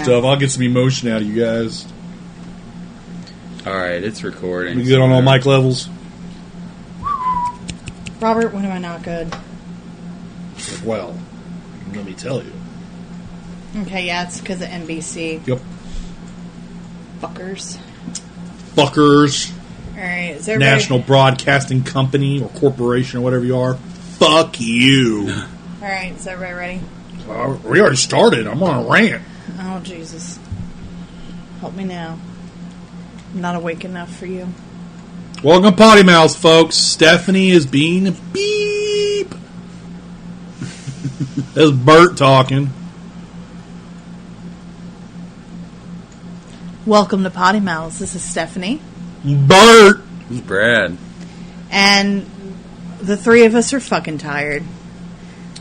stuff. I'll get some emotion out of you guys. Alright, it's recording. We good on all mic levels? Robert, when am I not good? Well, let me tell you. Okay, yeah, it's because of NBC. Yep. Fuckers. Alright, is everybody... National Broadcasting Company or Corporation or whatever you are. Fuck you. Alright, is everybody ready? We already started. I'm on a rant. Oh, Jesus. Help me now. I'm not awake enough for you. Welcome, Potty Mouths, folks. Stephanie is being beep. That's Bert talking. Welcome to Potty Mouths. This is Stephanie. Bert. This is Brad. And the three of us are fucking tired.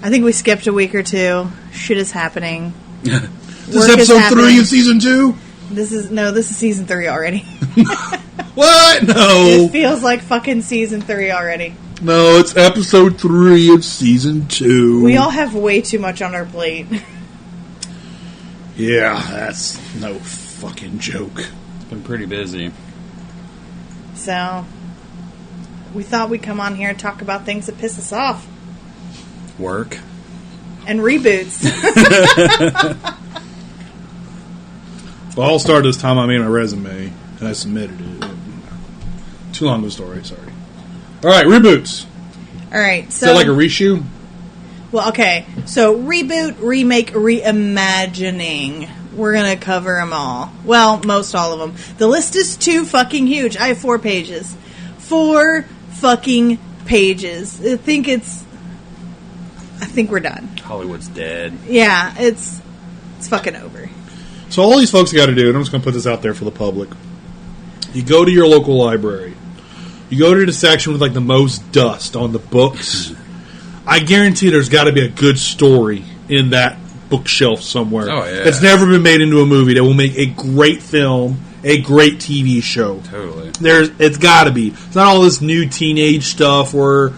I think we skipped a week or two. Shit is happening. This is episode 3 of season 2? This is season 3 already. What? No. It feels like fucking season 3 already. No, it's episode 3 of season 2. We all have way too much on our plate. Yeah, that's no fucking joke. Been pretty busy. So, we thought we'd come on here and talk about things that piss us off. Work. And reboots. Well, I'll start this time I made my resume, and I submitted it. Too long of a story, sorry. Alright, reboots. Alright, so... Is that like a reshoot? Well, okay. So, reboot, remake, reimagining. We're going to cover them all. Well, most all of them. The list is too fucking huge. I have 4 pages. 4 fucking pages. I think we're done. Hollywood's dead. Yeah, it's fucking over. So all these folks got to do, and I'm just going to put this out there for the public. You go to your local library. You go to the section with like the most dust on the books. I guarantee there's got to be a good story in that bookshelf somewhere. Oh, yeah. It's never been made into a movie that will make a great film, a great TV show. Totally. It's got to be. It's not all this new teenage stuff where,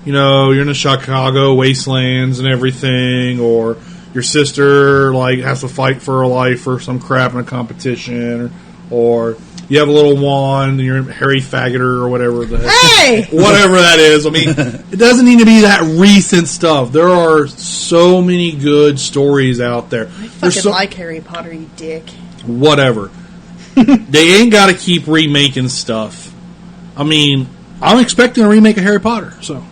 you know, you're in the Chicago wastelands and everything, or your sister like has to fight for her life or some crap in a competition, or you have a little wand and you're Harry Faggoter or whatever the heck. Hey! Whatever that is. I mean, it doesn't need to be that recent stuff. There are so many good stories out there. I fucking like Harry Potter, you dick. Whatever. They ain't got to keep remaking stuff. I mean, I'm expecting a remake of Harry Potter, so.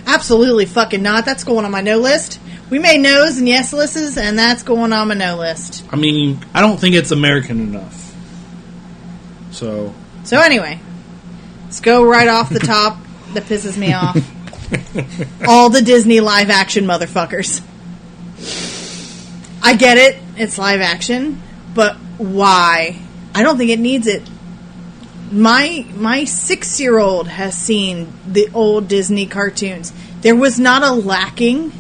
Absolutely fucking not. That's going on my no list. We made no's and yes lists, and that's going on my no list. I mean, I don't think it's American enough. So anyway, let's go right off the top that pisses me off. All the Disney live action motherfuckers. I get it. It's live action. But why? I don't think it needs it. My 6-year-old has seen the old Disney cartoons. There was not a lacking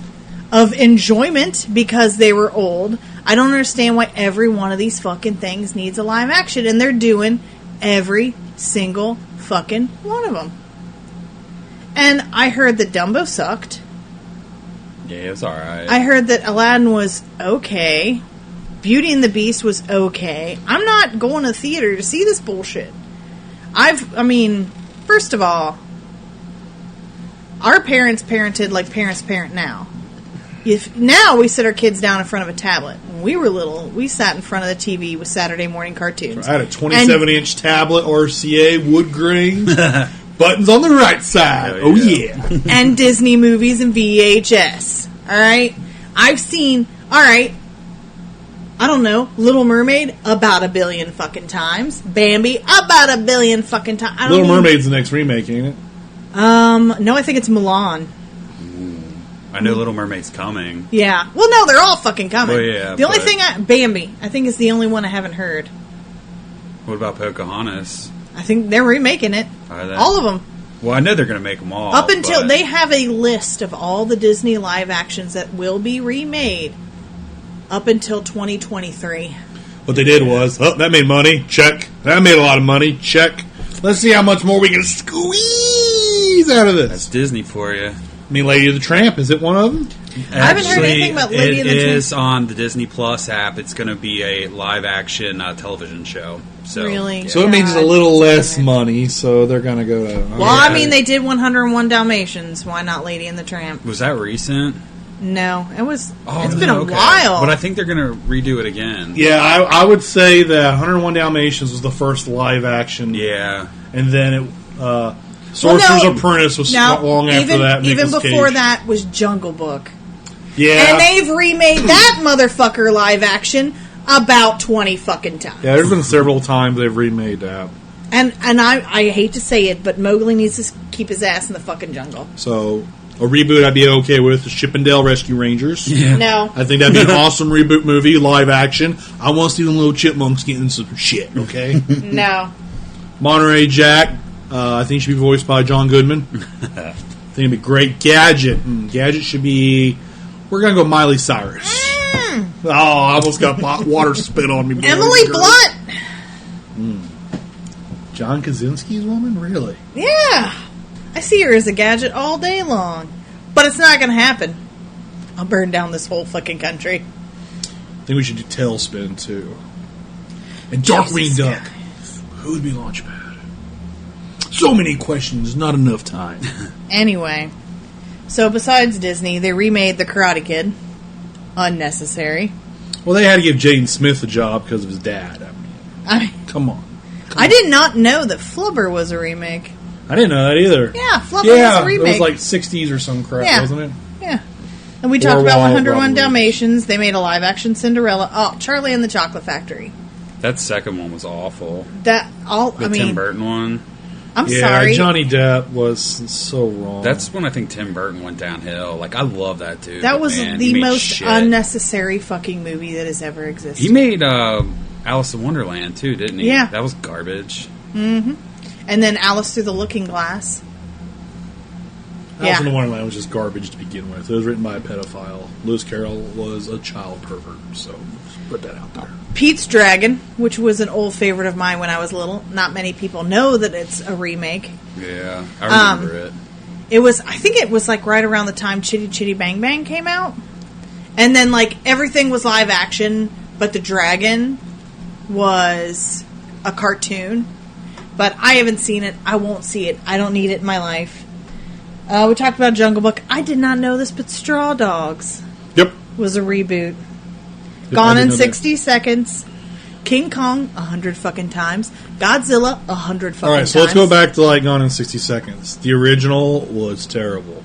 of enjoyment because they were old. I don't understand why every one of these fucking things needs a live action, and they're doing every single fucking one of them. And I heard that Dumbo sucked. Yeah, it was alright. I heard that Aladdin was okay. Beauty and the Beast was okay. I'm not going to the theater to see this bullshit. First of all, our parents parented like parents parent now. Now we sit our kids down in front of a tablet. When we were little, we sat in front of the TV with Saturday morning cartoons. I had a 27-inch tablet, RCA, wood grain, buttons on the right side. Oh, yeah. And Disney movies and VHS. All right? I've seen, I don't know, Little Mermaid about 1 billion fucking times. Bambi about 1 billion fucking times. Little Mermaid's the next remake, ain't it? No, I think it's Mulan. I know Little Mermaid's coming. Yeah. Well, no, they're all fucking coming. Well, yeah. The only thing Bambi, I think, is the only one I haven't heard. What about Pocahontas? I think they're remaking it. Are they? All of them. Well, I know they're going to make them all. Up until they have a list of all the Disney live actions that will be remade up until 2023. What they did was, that made money. Check. That made a lot of money. Check. Let's see how much more we can squeeze out of this. That's Disney for you. I mean, Lady of the Tramp, is it one of them? I haven't heard anything about Lady and the Tramp. It is on the Disney Plus app. It's going to be a live-action television show. So, Really? yeah. So it means a little less money, so they're going to go to... Well, I mean, they did 101 Dalmatians. Why not Lady and the Tramp? Was that recent? No, it was. Oh, it's been a okay. while. But I think they're going to redo it again. Yeah, I would say that 101 Dalmatians was the first live action. Yeah. And then it... Sorcerer's Apprentice was long after that. Even Nicolas before Cage. that was Jungle Book. Yeah. And they've remade that motherfucker live action about 20 fucking times. Yeah, there's been several times they've remade that. And I hate to say it, but Mowgli needs to keep his ass in the fucking jungle. So, a reboot I'd be okay with the Chippendale Rescue Rangers. Yeah. No. I think that'd be an awesome reboot movie, live action. I want to see the little chipmunks getting some shit, okay? No. Monterey Jack, I think should be voiced by John Goodman. I think it'd be great. Gadget. Gadget should be... We're going to go Miley Cyrus. Oh, I almost got water spit on me. Emily Blunt. John Krasinski's woman? Really? Yeah. I see her as a gadget all day long. But it's not going to happen. I'll burn down this whole fucking country. I think we should do Tailspin, too. And Darkwing Duck. Who would be Launchpad? So many questions, not enough time. Anyway. So besides Disney, they remade The Karate Kid. Unnecessary. Well, they had to give Jaden Smith a job because of his dad. I mean, come on. I did not know that Flubber was a remake. I didn't know that either. Yeah, Flubber was a remake. It was like 60s or some crap, wasn't it? Yeah. And we talked about Wild 101 Rubber. Dalmatians. They made a live-action Cinderella. Oh, Charlie and the Chocolate Factory. That second one was awful. The Tim Burton one. I'm Yeah, sorry. Johnny Depp was so wrong. That's when I think Tim Burton went downhill. Like, I love that dude. That but, was man, he the made most shit. unnecessary fucking movie that has ever existed. He made Alice in Wonderland, too, didn't he? Yeah. That was garbage. Mm-hmm. And then Alice Through the Looking Glass. Alice in Wonderland was just garbage to begin with. It was written by a pedophile. Lewis Carroll was a child pervert, so just put that out there. Pete's Dragon, which was an old favorite of mine when I was little. Not many people know that it's a remake. Yeah, I remember it. I think it was like right around the time Chitty Chitty Bang Bang came out. And then like everything was live action, but the dragon was a cartoon. But I haven't seen it. I won't see it. I don't need it in my life. We talked about Jungle Book. I did not know this, but Straw Dogs was a reboot. Gone in 60 seconds. King Kong 100 fucking times. Godzilla 100 fucking times. All right, so let's go back to like Gone in 60 Seconds. The original was terrible.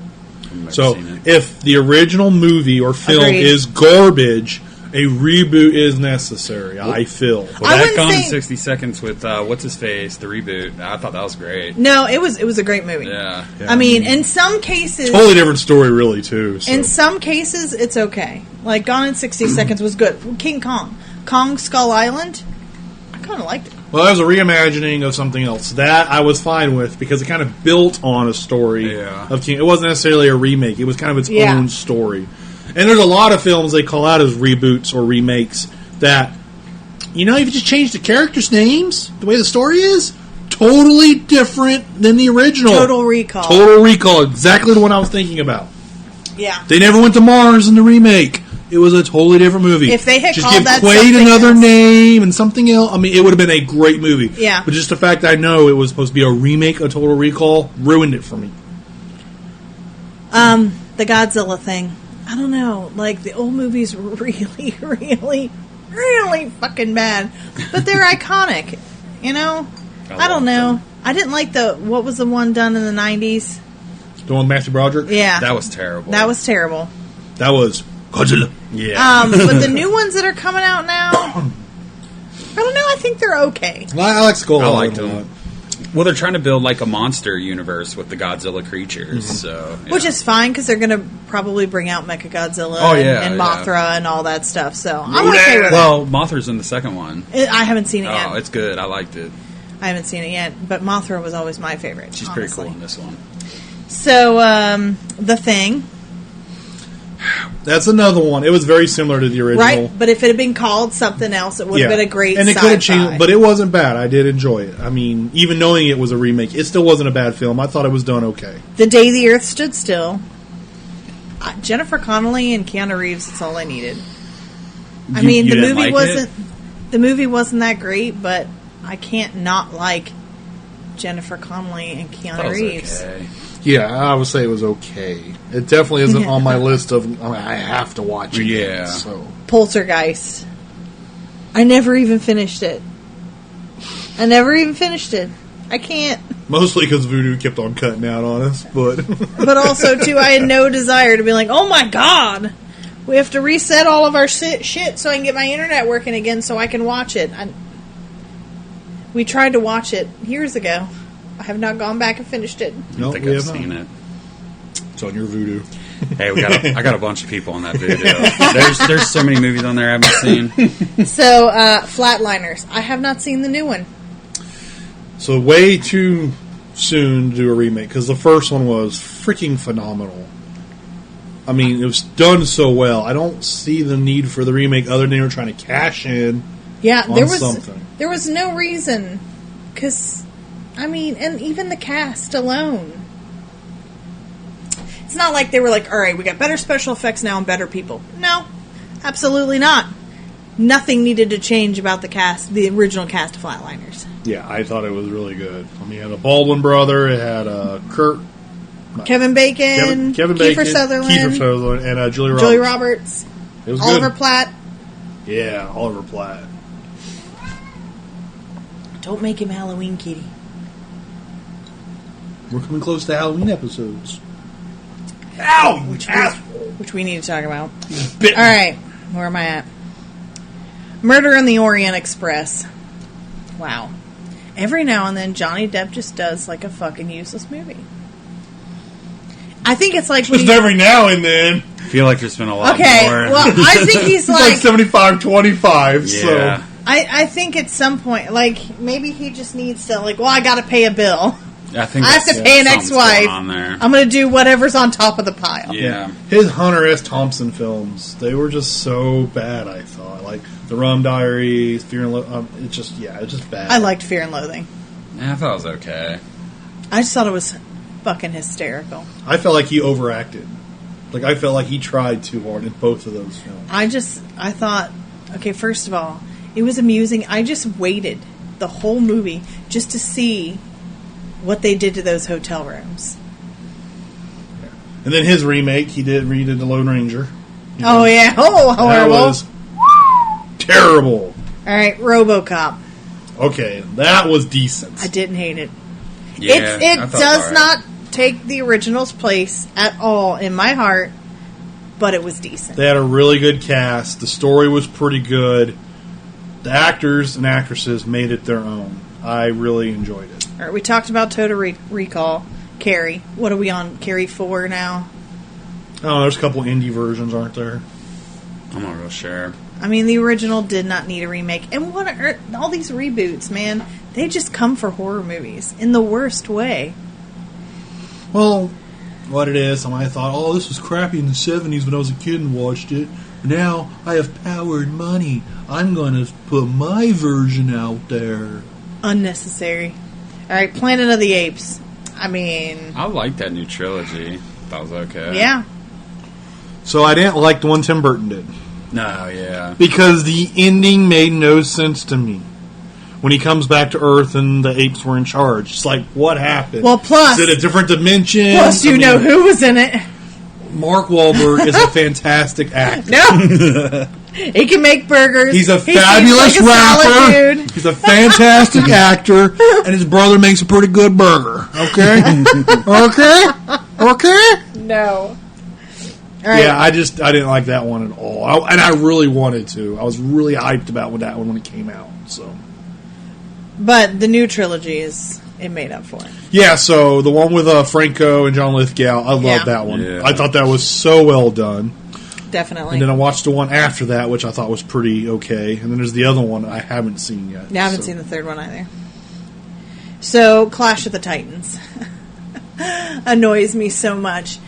So if the original movie or film Agreed. is garbage, a reboot is necessary, I feel. Well, that Gone in 60 Seconds with, what's his face, the reboot. I thought that was great. No, it was a great movie. Yeah. I mean, in some cases... Totally different story, really, too. So. In some cases, it's okay. Like, Gone in 60 Seconds was good. King Kong. Kong Skull Island, I kind of liked it. Well, that was a reimagining of something else. That I was fine with because it kind of built on a story of King. It wasn't necessarily a remake. It was kind of its own story. And there's a lot of films they call out as reboots or remakes that, if you just change the characters' names, the way the story is, totally different than the original. Total Recall. Total Recall, exactly the one I was thinking about. Yeah. They never went to Mars in the remake. It was a totally different movie. If they had just called give that Quaid something another else. name and something else, I mean, it would have been a great movie. Yeah. But just the fact I know it was supposed to be a remake of Total Recall ruined it for me. The Godzilla thing. I don't know. Like, the old movies were really, really, really fucking bad. But they're iconic. I don't know. them. I didn't like what was the one done in the 90s? The one with Matthew Broderick? Yeah. That was terrible. That was terrible. That was Godzilla. Yeah. But the new ones that are coming out now, I don't know. I think they're okay. I like Skull I Island liked a lot. them. Well, they're trying to build like a monster universe with the Godzilla creatures, so Which is fine because they're going to probably bring out Mechagodzilla and Mothra and all that stuff. So I'm okay with Well, Mothra's in the second one. it. I haven't seen it yet. Oh, it's good. I liked it. I haven't seen it yet, but Mothra was always my favorite. She's honestly. pretty cool in this one. So, The Thing, That's another one. It was very similar to the original. right? But if it had been called something else, it would have been a great and it sci-fi. could have changed, but it wasn't bad. I did enjoy it. I mean, even knowing it was a remake, it still wasn't a bad film. I thought it was done okay. The Day the Earth Stood Still. Jennifer Connelly and Keanu Reeves. That's all I needed. I You- mean, you the didn't movie like wasn't it? the movie wasn't that great, but I can't not like Jennifer Connelly and That Keanu was Reeves. okay. Yeah, I would say it was okay. It definitely isn't on my list of I have to watch it. Yeah. So Poltergeist. I never even finished it. I can't. mostly because Voodoo kept on cutting out on us, but But also, too, I had no desire to be like, oh my god, we have to reset all of our shit so I can get my internet working again so I can watch it. We tried to watch it years ago. I have not gone back and finished it. I no, don't think we I've have seen not. it. It's on your Voodoo. Hey, I got a bunch of people on that video. There's so many movies on there I haven't seen. So, Flatliners. I have not seen the new one. So way too soon to do a remake because the first one was freaking phenomenal. I mean, it was done so well. I don't see the need for the remake other than they were trying to cash in. Yeah, on something. there was no reason. Because, I mean, and even the cast alone. It's not like they were like, all right, we got better special effects now and better people. No, absolutely not. Nothing needed to change about the cast, the original cast of Flatliners. Yeah, I thought it was really good. I mean, it had a Baldwin brother, it had Kevin Bacon, Kevin Kiefer Bacon, Sutherland, Kiefer Sutherland, and Julie Roberts. Julie Roberts, It was Oliver good. Platt. Yeah, Oliver Platt. Don't make him Halloween Kitty. We're coming close to Halloween episodes. Ow, you asshole! Which we need to talk about. Bit All right, where am I at? Murder in the Orient Express. Wow. Every now and then, Johnny Depp just does like a fucking useless movie. I think it's like when Just every now and then. I feel like there's been a lot okay. more. Well, I think he's It's like like 75-25, yeah. so... I think at some point, like maybe he just needs to like. Well, I got to pay a bill. I think I have to that's- pay an something's ex-wife. going on there. I'm going to do whatever's on top of the pile. Yeah. His Hunter S. Thompson films, they were just so bad, I thought. Like, The Rum Diaries, Fear and it's just bad. I liked Fear and Loathing. Yeah, I thought it was okay. I just thought it was fucking hysterical. I felt like he overacted. Like, I felt like he tried too hard in both of those films. I thought, okay, first of all, it was amusing. I just waited the whole movie just to see what they did to those hotel rooms. And then his remake, he redid The Lone Ranger. Oh, yeah. Oh, That horrible. was terrible. All right, RoboCop. Okay, that was decent. I didn't hate it. Yeah, It I thought does alright. not take the original's place at all in my heart, but it was decent. They had a really good cast. The story was pretty good. The actors and actresses made it their own. I really enjoyed it. All right, we talked about Total Recall. Carrie. What are we on? Carrie 4 now? Oh, there's a couple indie versions, aren't there? I'm not real sure. I mean, the original did not need a remake. And what are all these reboots, man? They just come for horror movies in the worst way. Well, what it is, I thought, oh, this was crappy in the 70s when I was a kid and watched it. Now I have power and money. I'm going to put my version out there. Unnecessary. All right, Planet of the Apes. I mean, I liked that new trilogy. That was okay. yeah. So I didn't like the one Tim Burton did. No, yeah. Because the ending made no sense to me. When he comes back to Earth and the apes were in charge. It's like, what happened? Well, plus- Is it a different dimension? Plus, you know who was in it. Mark Wahlberg is a fantastic actor. No. He can make burgers. He's a He seems fabulous like a solid rapper. dude. He's a fantastic actor. And his brother makes a pretty good burger. Okay? Okay? No. All right. Yeah, I didn't like that one at all. And I really wanted to. I was really hyped about that one when it came out. So But the new trilogy it made up for it. yeah, so the one with Franco and John Lithgow, I love Yeah. that one. Yeah. I thought that was so well done. Definitely. And then I watched the one after that, which I thought was pretty okay. And then there's the other one I haven't seen yet. I haven't so. seen the third one either. So, Clash of the Titans annoys me so much.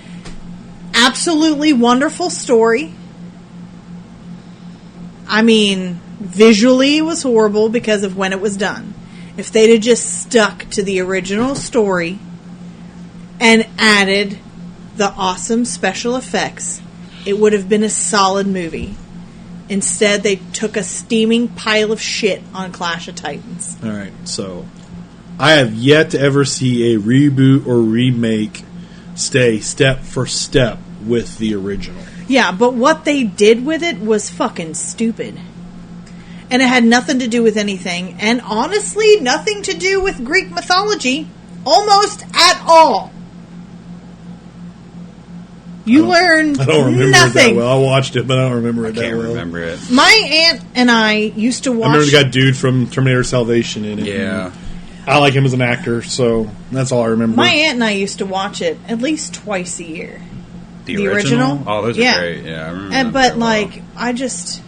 Absolutely wonderful story. I mean, visually it was horrible because of when it was done. If they'd have just stuck to the original story and added the awesome special effects, it would have been a solid movie. Instead, they took a steaming pile of shit on Clash of Titans. All right, so I have yet to ever see a reboot or remake stay step for step with the original. Yeah, but what they did with it was fucking stupid. And it had nothing to do with anything. And honestly, nothing to do with Greek mythology. Almost at all. You learn I don't remember nothing. it that well. I watched it, but I don't remember it that Can't well. remember it. My aunt and I used to watch... I remember the guy dude from Terminator Salvation in it. Yeah. I like him as an actor, so that's all I remember. My aunt and I used to watch it at least twice a year. The original? Oh, those Yeah. are great. Yeah, I remember. And, them but, very well. like, I just...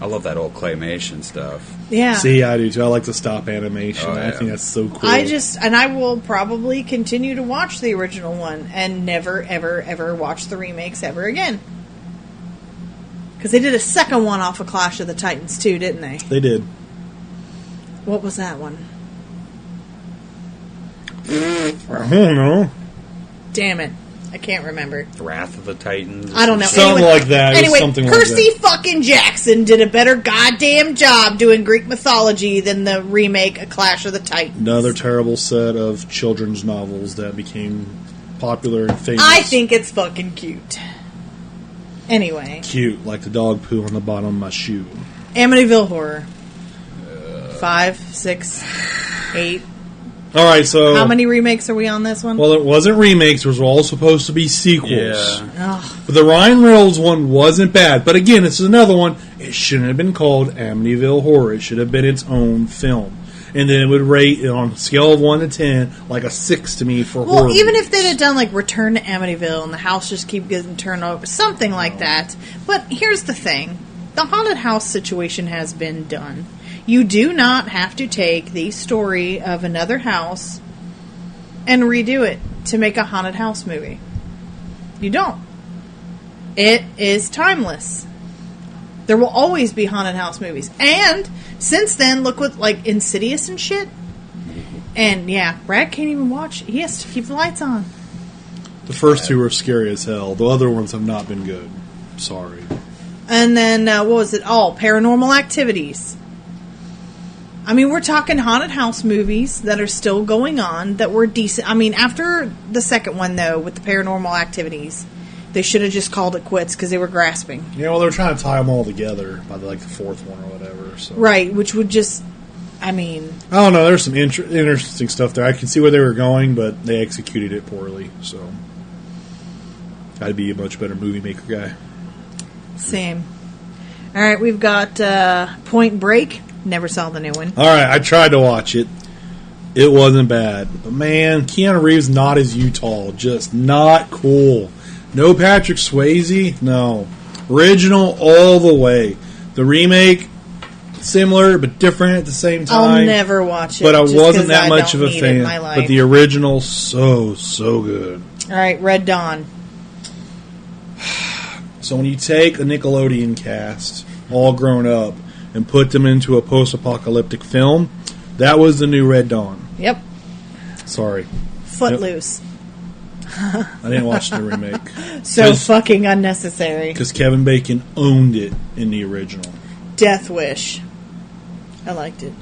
I love that old claymation stuff. Yeah. See, I do too. I like the stop animation. Oh, yeah. I think that's so cool. And I will probably continue to watch the original one and never, ever, ever watch the remakes ever again. Because they did a second one off of Clash of the Titans too, didn't they? They did. What was that one? I don't know. Damn it. I can't remember. Wrath of the Titans. I don't know. Something like that. It was Anyway, something like Percy that. fucking Jackson did a better goddamn job doing Greek mythology than the remake of Clash of the Titans. Another terrible set of children's novels that became popular and famous. I think it's fucking cute. Anyway. Cute, like the dog poo on the bottom of my shoe. Amityville Horror. 5, 6, 8. All right, so How many remakes are we on this one? Well, it wasn't remakes. It was all supposed to be sequels. Yeah. Ugh. But the Ryan Reynolds one wasn't bad. But again, this is another one. It shouldn't have been called Amityville Horror. It should have been its own film. And then it would rate it on a scale of 1 to 10, like a 6 to me for horror. Well, even if movies. they'd have done like Return to Amityville and the house just keep getting turned over, something like that. But here's the thing. The haunted house situation has been done. You do not have to take the story of another house and redo it to make a haunted house movie. You don't. It is timeless. There will always be haunted house movies. And since then, look what, like, Insidious and shit. And, yeah, Brad can't even watch. He has to keep the lights on. The first two were scary as hell. The other ones have not been good. Sorry. And then, what was it? Oh, Paranormal Activities. I mean, we're talking haunted house movies that are still going on that were decent. I mean, after the second one, though, with the Paranormal Activities, they should have just called it quits because they were grasping. Yeah, well, they were trying to tie them all together by the fourth one or whatever. So. Right, which would just, I mean... I don't know. There's some interesting stuff there. I can see where they were going, but they executed it poorly. So I'd be a much better movie maker guy. Same. All right, we've got Point Break. Never saw the new one. All right, I tried to watch it. It wasn't bad. But man, Keanu Reeves not as Utah. Just not cool. No Patrick Swayze. No. Original all the way. The remake, similar but different at the same time. I'll never watch it. But I just wasn't 'cause that I much don't of a need it in fan. my life. But the original, so good. All right, Red Dawn. So when you take a Nickelodeon cast, all grown up, and put them into a post-apocalyptic film, that was the new Red Dawn. Yep. Sorry. Footloose. I didn't watch the remake. So fucking unnecessary. Because Kevin Bacon owned it in the original. Death Wish. I liked it.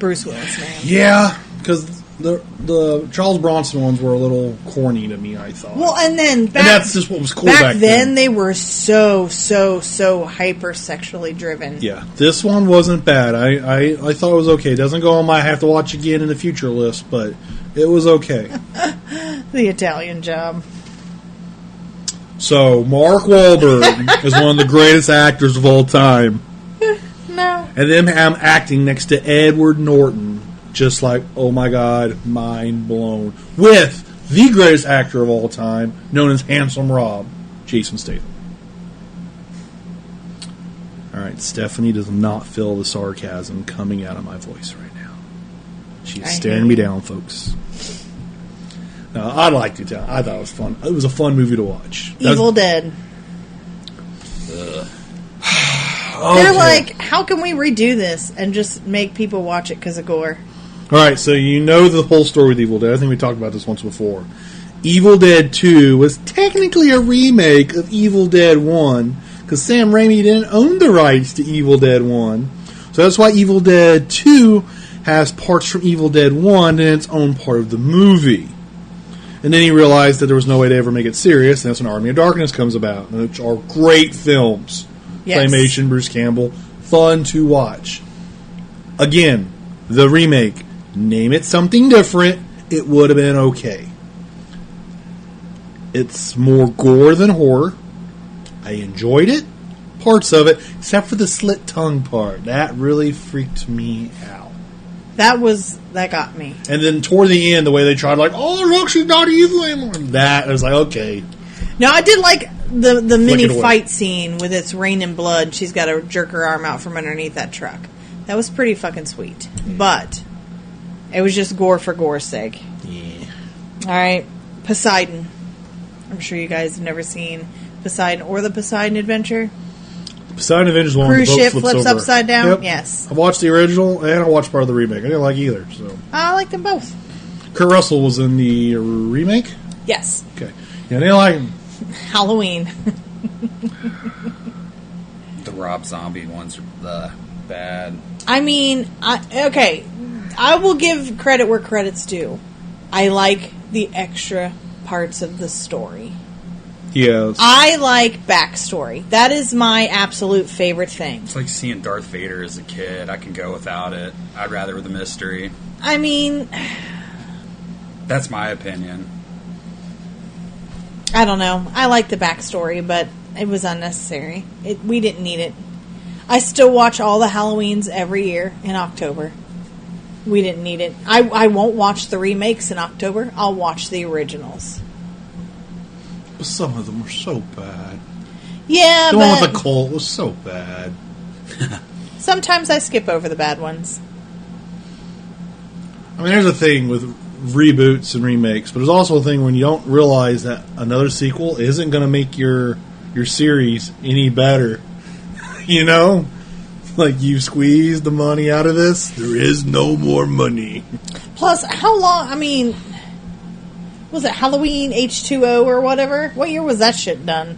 Bruce Willis, man. Yeah, because the Charles Bronson ones were a little corny to me, I thought. Well, and then and that's just what was cool back back then. They were so hyper sexually driven. Yeah, this one wasn't bad. I thought it was okay. It doesn't go on my have to watch again in the future list, but it was okay. The Italian Job. So, Mark Wahlberg is one of the greatest actors of all time. No. And then I'm acting next to Edward Norton, just like, oh my god, mind blown. With the greatest actor of all time, known as Handsome Rob, Jason Statham. Alright, Stephanie does not feel the sarcasm coming out of my voice right now. She's staring me down, folks. No, I liked it. I thought it was fun. It was a fun movie to watch. Evil Dead. They're like, how can we redo this and just make people watch it because of gore? Alright, so you know the whole story with Evil Dead. I think we talked about this once before. Evil Dead 2 was technically a remake of Evil Dead 1 because Sam Raimi didn't own the rights to Evil Dead 1. So that's why Evil Dead 2 has parts from Evil Dead 1 in its own part of the movie. And then he realized that there was no way to ever make it serious, and that's when Army of Darkness comes about, which are great films. Yes. Claymation, Bruce Campbell, fun to watch. Again, the remake. Name it something different, it would have been okay. It's more gore than horror. I enjoyed it, parts of it, except for the slit tongue part. That really freaked me out. That got me. And then toward the end, the way they tried, like, oh, look, she's not evil anymore. That, I was like, okay. No, I did like the mini it away. fight scene with its rain and blood. She's got to jerk her arm out from underneath that truck. That was pretty fucking sweet. But it was just gore for gore's sake. Yeah. All right. Poseidon. I'm sure you guys have never seen Poseidon or the Poseidon Adventure. Poseidon Adventure is one Cruise where the boat ship flips over. upside down? Yep. Yes. I watched the original, and I watched part of the remake. I didn't like either. So I like them both. Kurt Russell was in the remake? Yes. Okay. Yeah, I didn't like him. Halloween. The Rob Zombie ones are bad. I mean, okay. I will give credit where credit's due. I like the extra parts of the story. Yes. I like backstory. That is my absolute favorite thing. It's like seeing Darth Vader as a kid. I can go without it. I'd rather the mystery. I mean, That's my opinion. I don't know. I like the backstory, but it was unnecessary. We didn't need it. I still watch all the Halloweens every year in October. We didn't need it. I won't watch the remakes in October. I'll watch the originals. But some of them were so bad. Yeah, The but one with the cult was so bad. sometimes I skip over the bad ones. I mean, there's a thing with reboots and remakes, but there's also a thing when you don't realize that another sequel isn't going to make your series any better. You know? Like, you squeezed the money out of this, there is no more money. Plus, how long? I mean, was it Halloween H2O or whatever? What year was that shit done?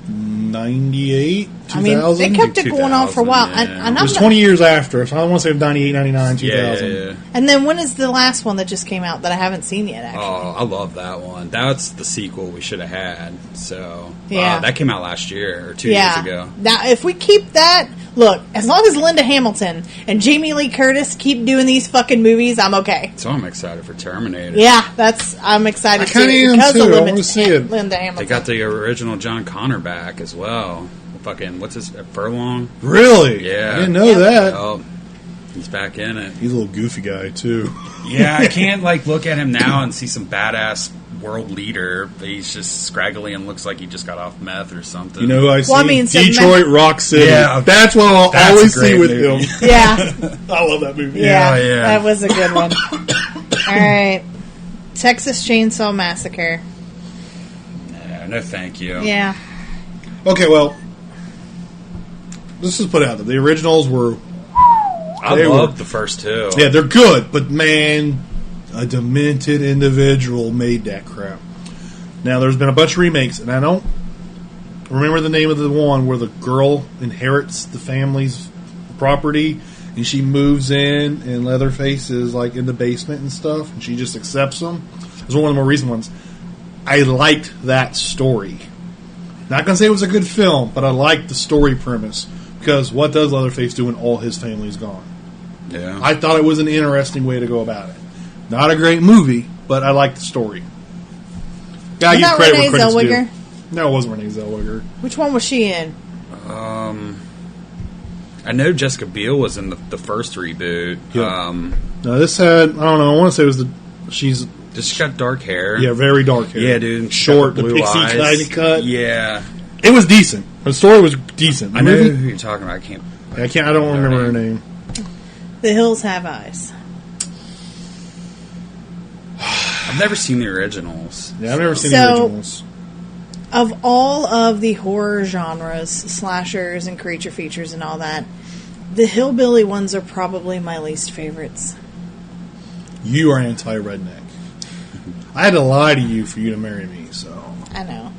98, 2000? I mean, they kept it going on for a while. 2000, And It was 20 years after, so I want to say 98, 99, 2000. Yeah. And then when is the last one that just came out that I haven't seen yet, actually? Oh, I love that one. That's the sequel we should have had. So, Yeah. that came out last year or 2 years ago. Now, if we keep that, look, as long as Linda Hamilton and Jamie Lee Curtis keep doing these fucking movies, I'm okay. So I'm excited for Terminator. Yeah, I'm excited I kinda am because too. of I Linda, wanna see it. Linda Hamilton. They got the original John Connor back as well. Fucking, what's his, Furlong? Really? Yeah. I didn't know Yep. that. Oh, he's back in it. He's a little goofy guy, too. Yeah, I can't, look at him now and see some badass world leader. He's just scraggly and looks like he just got off meth or something. You know who I see? Well, I mean, so Detroit Rock City. Yeah. That's what I'll That's always a great see with movie. him. Yeah, I love that movie. yeah, yeah. that was a good one. All right, Texas Chainsaw Massacre. Yeah, no thank you. Yeah, Okay, well, let's just put it out there. The originals were, I They loved were- the first two. yeah, they're good, but man, a demented individual made that crap. Now, there's been a bunch of remakes, and I don't remember the name of the one where the girl inherits the family's property, and she moves in, and Leatherface is, like, in the basement and stuff, and she just accepts them. It's one of the more recent ones. I liked that story. Not going to say it was a good film, but I liked the story premise. Because what does Leatherface do when all his family's gone? Yeah. I thought it was an interesting way to go about it. Not a great movie, but I liked the story. Gotta Was give that credit Renee where credit's Zellweger? due. No, it wasn't Renee Zellweger. which one was she in? I know Jessica Biel was in the first reboot. Yeah. No, this had, I don't know, I want to say it was she's, Just got dark hair. yeah, very dark hair. Yeah, dude. Short, Got the blue pixie eyes. kind of cut. Yeah. It was decent. The story was decent. I know who you're talking about. I don't remember her name. The Hills Have Eyes. I've never seen the originals. Yeah, I've never seen So- the originals. Of all of the horror genres, slashers and creature features and all that, the hillbilly ones are probably my least favorites. You are anti-redneck. I had to lie to you for you to marry me, so. I know.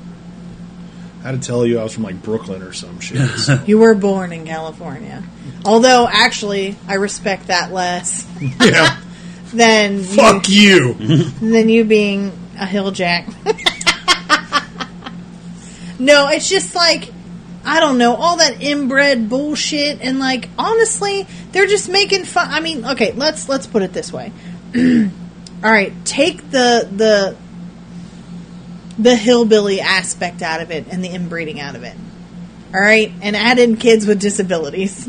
I had to tell you I was from, like, Brooklyn or some shit. So. You were born in California. Although, actually, I respect that less. Yeah. than Fuck you! Than you being a hilljack. No, it's just like, I don't know, all that inbred bullshit, and like, honestly, they're just making fun. I mean, okay, let's put it this way. Alright, take the hillbilly aspect out of it and the inbreeding out of it. Alright? And add in kids with disabilities.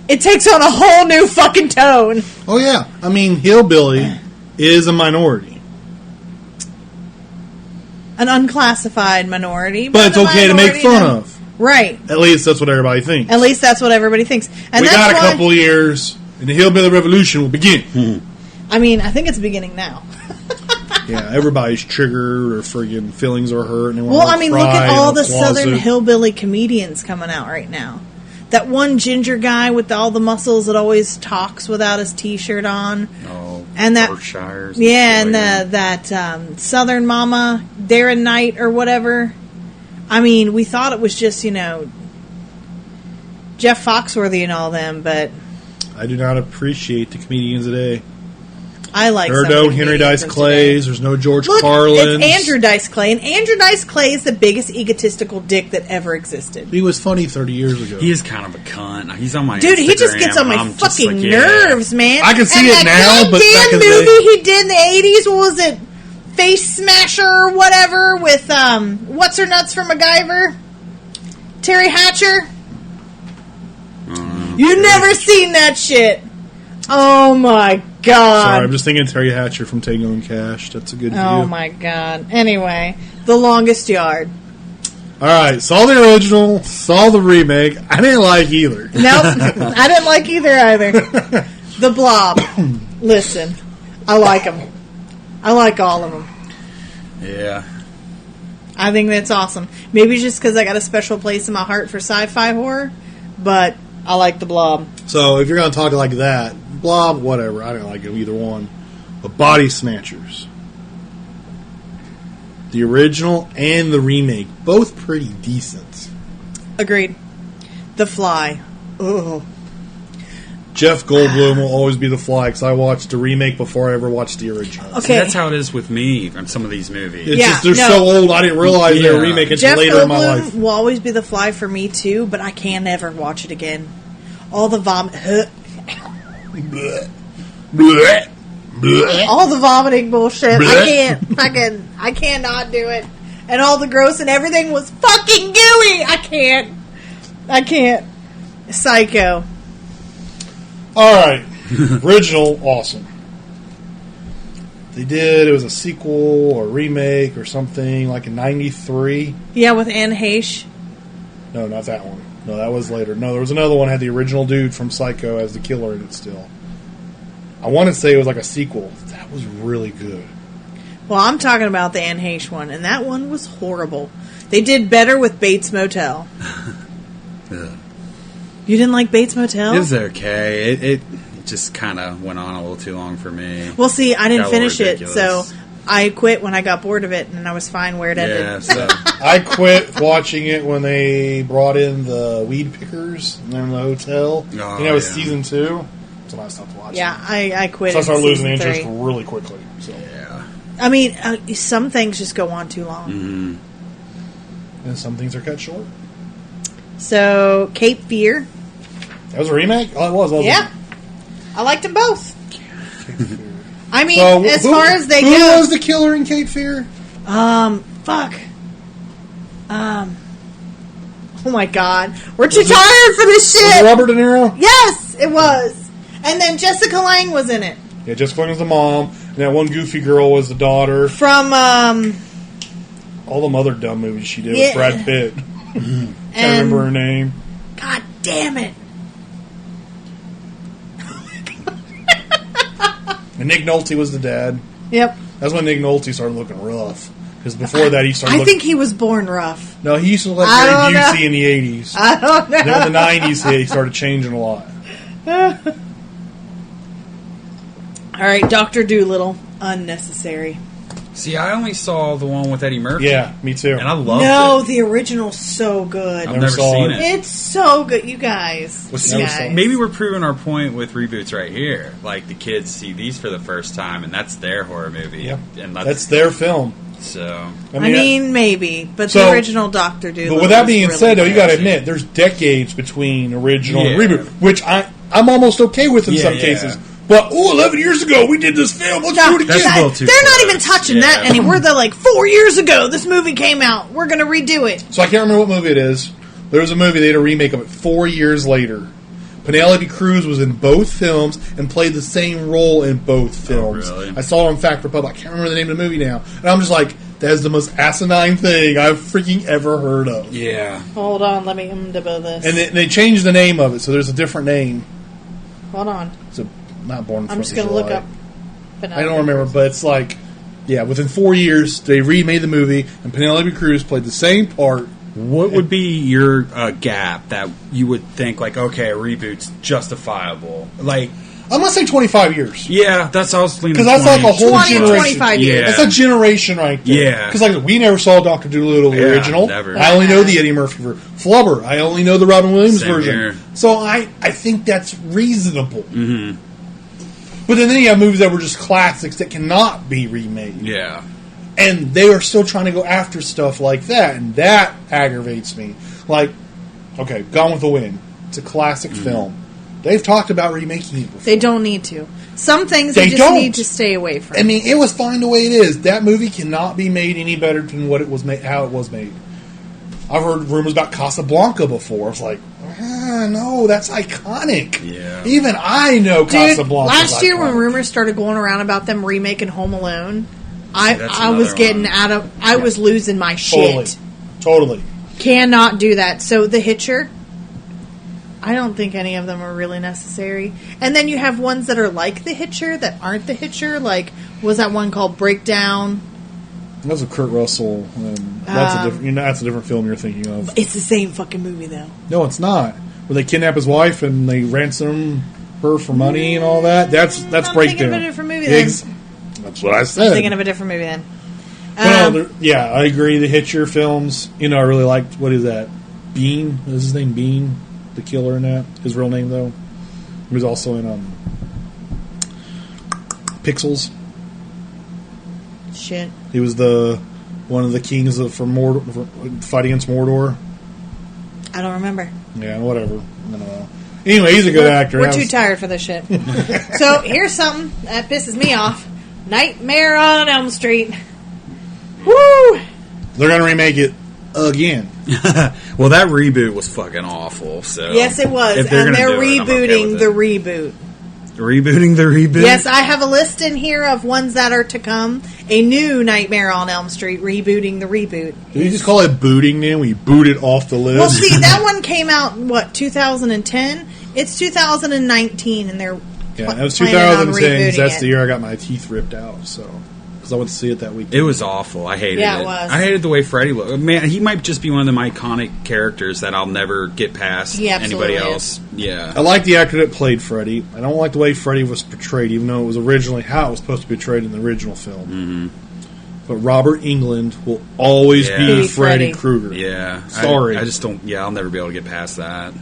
It takes on a whole new fucking tone. Oh, yeah. I mean, hillbilly is a minority. An unclassified minority. But it's okay to make fun of. Right. At least that's what everybody thinks. At least that's what everybody thinks. And we that's got a why, couple years, and the hillbilly revolution will begin. I mean, I think it's beginning now. Yeah, everybody's triggered or friggin' feelings are hurt. And they Well, I mean, look at all the Southern closet. hillbilly comedians coming out right now. That one ginger guy with all the muscles that always talks without his T-shirt on. Oh, and that Berkshires. Yeah, and that Southern Mama, Darren Knight or whatever. I mean, we thought it was just, Jeff Foxworthy and all them, but I do not appreciate the comedians today. I like there are some no comedians Henry Dice of Clays. today. There's no George Look, Carlin. it's Andrew Dice Clay, and Andrew Dice Clay is the biggest egotistical dick that ever existed. He was funny 30 years ago. He is kind of a cunt. He's on my Dude, he just Instagram, gets on my and I'm just fucking like, nerves, man. I can see and it now, but back in that the movie day- he did in the 80s, what was it? Face Smasher or whatever with, what's her nuts from MacGyver? Terry Hatcher? You've never seen that shit. Oh my god. Sorry, I'm just thinking Terry Hatcher from Tango and Cash. That's a good view. Oh my god. Anyway, The Longest Yard. Alright, saw the original, saw the remake. I didn't like either. Nope, I didn't like either. The Blob. Listen, I like them. I like all of them. Yeah. I think that's awesome. Maybe just because I got a special place in my heart for sci-fi horror, but I like The Blob. So, if you're going to talk like that, Blob, whatever. I didn't like either one. But Body Snatchers. The original and the remake. Both pretty decent. Agreed. The Fly. Ugh. Jeff Goldblum will always be the Fly because I watched the remake before I ever watched the original. Okay. See, that's how it is with me on some of these movies. It's Yeah, just they're no. so old, I didn't realize they were Yeah. remaking Jeff until later in my Goldblum life. will always be the Fly for me too, but I can never watch it again. All the vomit, Blech. Blech. Blech. all the vomiting bullshit. Blech. I cannot do it. And all the gross and everything was fucking gooey. I can't. Psycho. Alright. Original, awesome. It was a sequel or remake or something, like in 93. Yeah, with Anne Heche. No, not that one. No, that was later. No, there was another one that had the original dude from Psycho as the killer in it still. I want to say it was like a sequel. That was really good. Well, I'm talking about the Anne Heche one, and that one was horrible. They did better with Bates Motel. Ugh. You didn't like Bates Motel? It was okay. It just kind of went on a little too long for me. Well, see, I didn't Got a little finish it, ridiculous. so I quit when I got bored of it, and I was fine where it ended. Yeah, so I quit watching it when they brought in the weed pickers in the hotel. Oh, it was yeah. season 2. So I stopped watching. Yeah, I quit. So I in started losing season interest 3. really quickly. So. yeah. I mean, some things just go on too long. Mm-hmm. And some things are cut short. So, Cape Fear. That was a remake? Oh, it was, wasn't Yeah. it? I liked them both. I mean, So, as who- far as they who go. was the killer in Cape Fear? Fuck. Oh my god. We're too tired for this Was it shit. Robert De Niro? Yes, it was. And then Jessica Lange was in it. Yeah, Jessica Lange was the mom, and that one goofy girl was the daughter. From, All them other dumb movies she did Yeah. with Brad Pitt. Can't remember her name. God damn it. And Nick Nolte was the dad. Yep. That's when Nick Nolte started looking rough. Because before that, he started I looking... think he was born rough. No, he used to look like I Gary don't know. Busey in the 80s. I don't know. Then in the 90s, he started changing a lot. All right, Dr. Doolittle. Unnecessary. See, I only saw the one with Eddie Murphy. Yeah, me too. And I loved No, it. the original's so good. I've never saw seen it. it. It's so good, you guys. Well, You see, guys. maybe we're proving our point with reboots right here. Like, the kids see these for the first time, and that's their horror movie. Yeah, And that's their film. So, I mean, maybe, but So- the original Doctor Doolittle. But with that was being really said, though, you good. got to admit there's decades between original and Yeah. reboot, which I'm almost okay with in Yeah, some yeah. cases. But 11 years ago we did this film. Let's No, do it again. That's a little too they're not close. even touching Yeah. that anymore. They're like 4 years ago. This movie came out. We're gonna redo it. So I can't remember what movie it is. There was a movie they had a remake of it 4 years later. Penelope Cruz was in both films and played the same role in both films. really? I saw it on Fact Republic. I can't remember the name of the movie now. And I'm just like, that is the most asinine thing I've freaking ever heard of. yeah. Hold on, let me about this. And they changed the name of it, so there's a different name. Hold on, It's not Born I'm just Fourth of gonna look July. up. I don't remember, but it's like, yeah, within 4 years, they remade the movie, and Penelope Cruz played the same part. What would be your gap that you would think, like, okay, a reboot's justifiable? Like, I'm going to say 25 years. yeah, that's how I was leaning. Because that's like a whole 20, generation. 25 Yeah. years. That's a generation right there. Yeah. Because like, we never saw Dr. Dolittle the Yeah, original. never. I only know the Eddie Murphy version. Flubber, I only know the Robin Williams Same version. here. So I think that's reasonable. Mm-hmm. But then you have movies that were just classics that cannot be remade. Yeah. And they are still trying to go after stuff like that, and that aggravates me. Like, okay, Gone with the Wind. It's a classic film. They've talked about remaking it before. They don't need to. Some things They they just don't. need to stay away from. I mean, it was fine the way it is. That movie cannot be made any better than what it was made, how it was made. I've heard rumors about Casablanca before. It's like, no, that's iconic. Yeah. Even I know Dude, Casablanca. last year when rumors started going around about them remaking Home Alone, that's I was another getting one. out of. I was losing my shit. Totally. Cannot do that. So The Hitcher, I don't think any of them are really necessary. And then you have ones that are like The Hitcher that aren't The Hitcher. Like, was that one called Breakdown? That was a Kurt Russell. That's a different. That's a different film you're thinking of. It's the same fucking movie though. No, it's not. Where they kidnap his wife and they ransom her for money and all that. That's I'm Breakdown. thinking of a different movie then. That's what I said. I'm thinking of a different movie then. Well, yeah, I agree. The Hitcher films, I really liked, what is that? Bean? Is his name Bean? The killer in that? His real name, though? He was also in Pixels. Shit. He was one of the kings for fight against Mordor. I don't remember. Yeah, whatever. I don't know. Anyway, he's a good actor. We're too tired for this shit. So here's something that pisses me off: Nightmare on Elm Street. Woo! They're going to remake it again. Well, that reboot was fucking awful. So Yes, it was, if and gonna they're do it, I'm okay rebooting with the it. reboot. Rebooting the reboot. Yes, I have a list in here of ones that are to come. A new Nightmare on Elm Street rebooting the reboot. Did you just call it booting then? We boot it off the list? Well, see, that one came out, 2010? It's 2019, and they're yeah, that was planning on 2010. rebooting That's it. the year I got my teeth ripped out, so... Because I went to see it that week. It was awful. I hated it. Yeah, it was. I hated the way Freddy looked. Man, he might just be one of them iconic characters that I'll never get past He absolutely anybody is. else. Yeah. I like the actor that played Freddy. I don't like the way Freddy was portrayed, even though it was originally how it was supposed to be portrayed in the original film. Mm-hmm. But Robert Englund will always Yeah. be Be Freddy Freddy. Krueger. Yeah. Sorry. I just don't. Yeah, I'll never be able to get past that.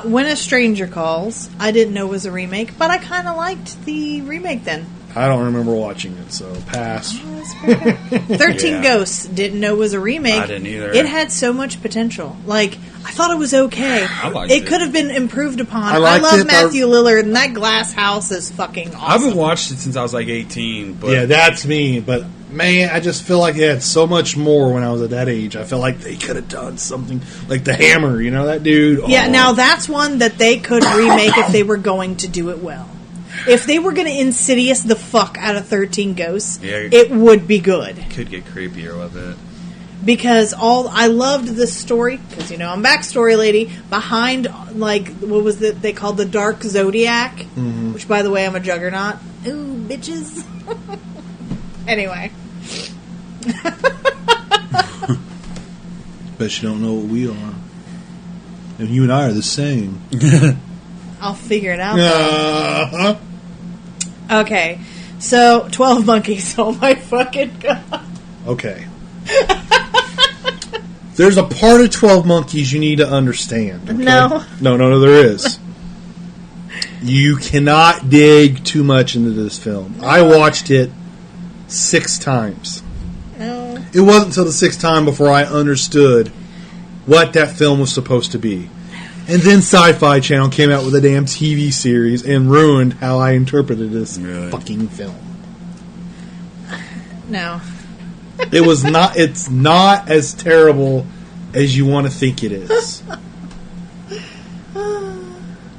When a Stranger Calls, I didn't know was a remake, but I kind of liked the remake then. I don't remember watching it, so pass. 13 Yeah. Ghosts, didn't know was a remake. I didn't either. It had so much potential. Like, I thought it was okay. I liked It it. could have been improved upon. I I liked love it, but- Matthew Lillard, and that glass house is fucking I awesome. haven't watched it since I was like 18. But Yeah, that's me. But, man, I just feel like they had so much more when I was at that age. I felt like they could have done something. Like The Hammer, that dude? Yeah, Oh. now that's one that they could remake if they were going to do it well. If they were going to Insidious the fuck out of 13 Ghosts, Yeah. it would be good. could get creepier with it. Because I loved the story, because, I'm backstory lady, behind, what was it they called the Dark Zodiac, which, by the way, I'm a juggernaut. Ooh, bitches. Anyway. Bet you don't know what we are. And you and I are the same. I'll figure it out. Uh-huh. Okay. So, 12 Monkeys. Oh my fucking god. Okay. There's a part of 12 Monkeys you need to understand. Okay? No. No, there is. You cannot dig too much into this film. I watched it 6 times. No. It wasn't until the 6th time before I understood what that film was supposed to be. And then Sci-Fi Channel came out with a damn TV series and ruined how I interpreted this fucking film. No. It's not as terrible as you want to think it is.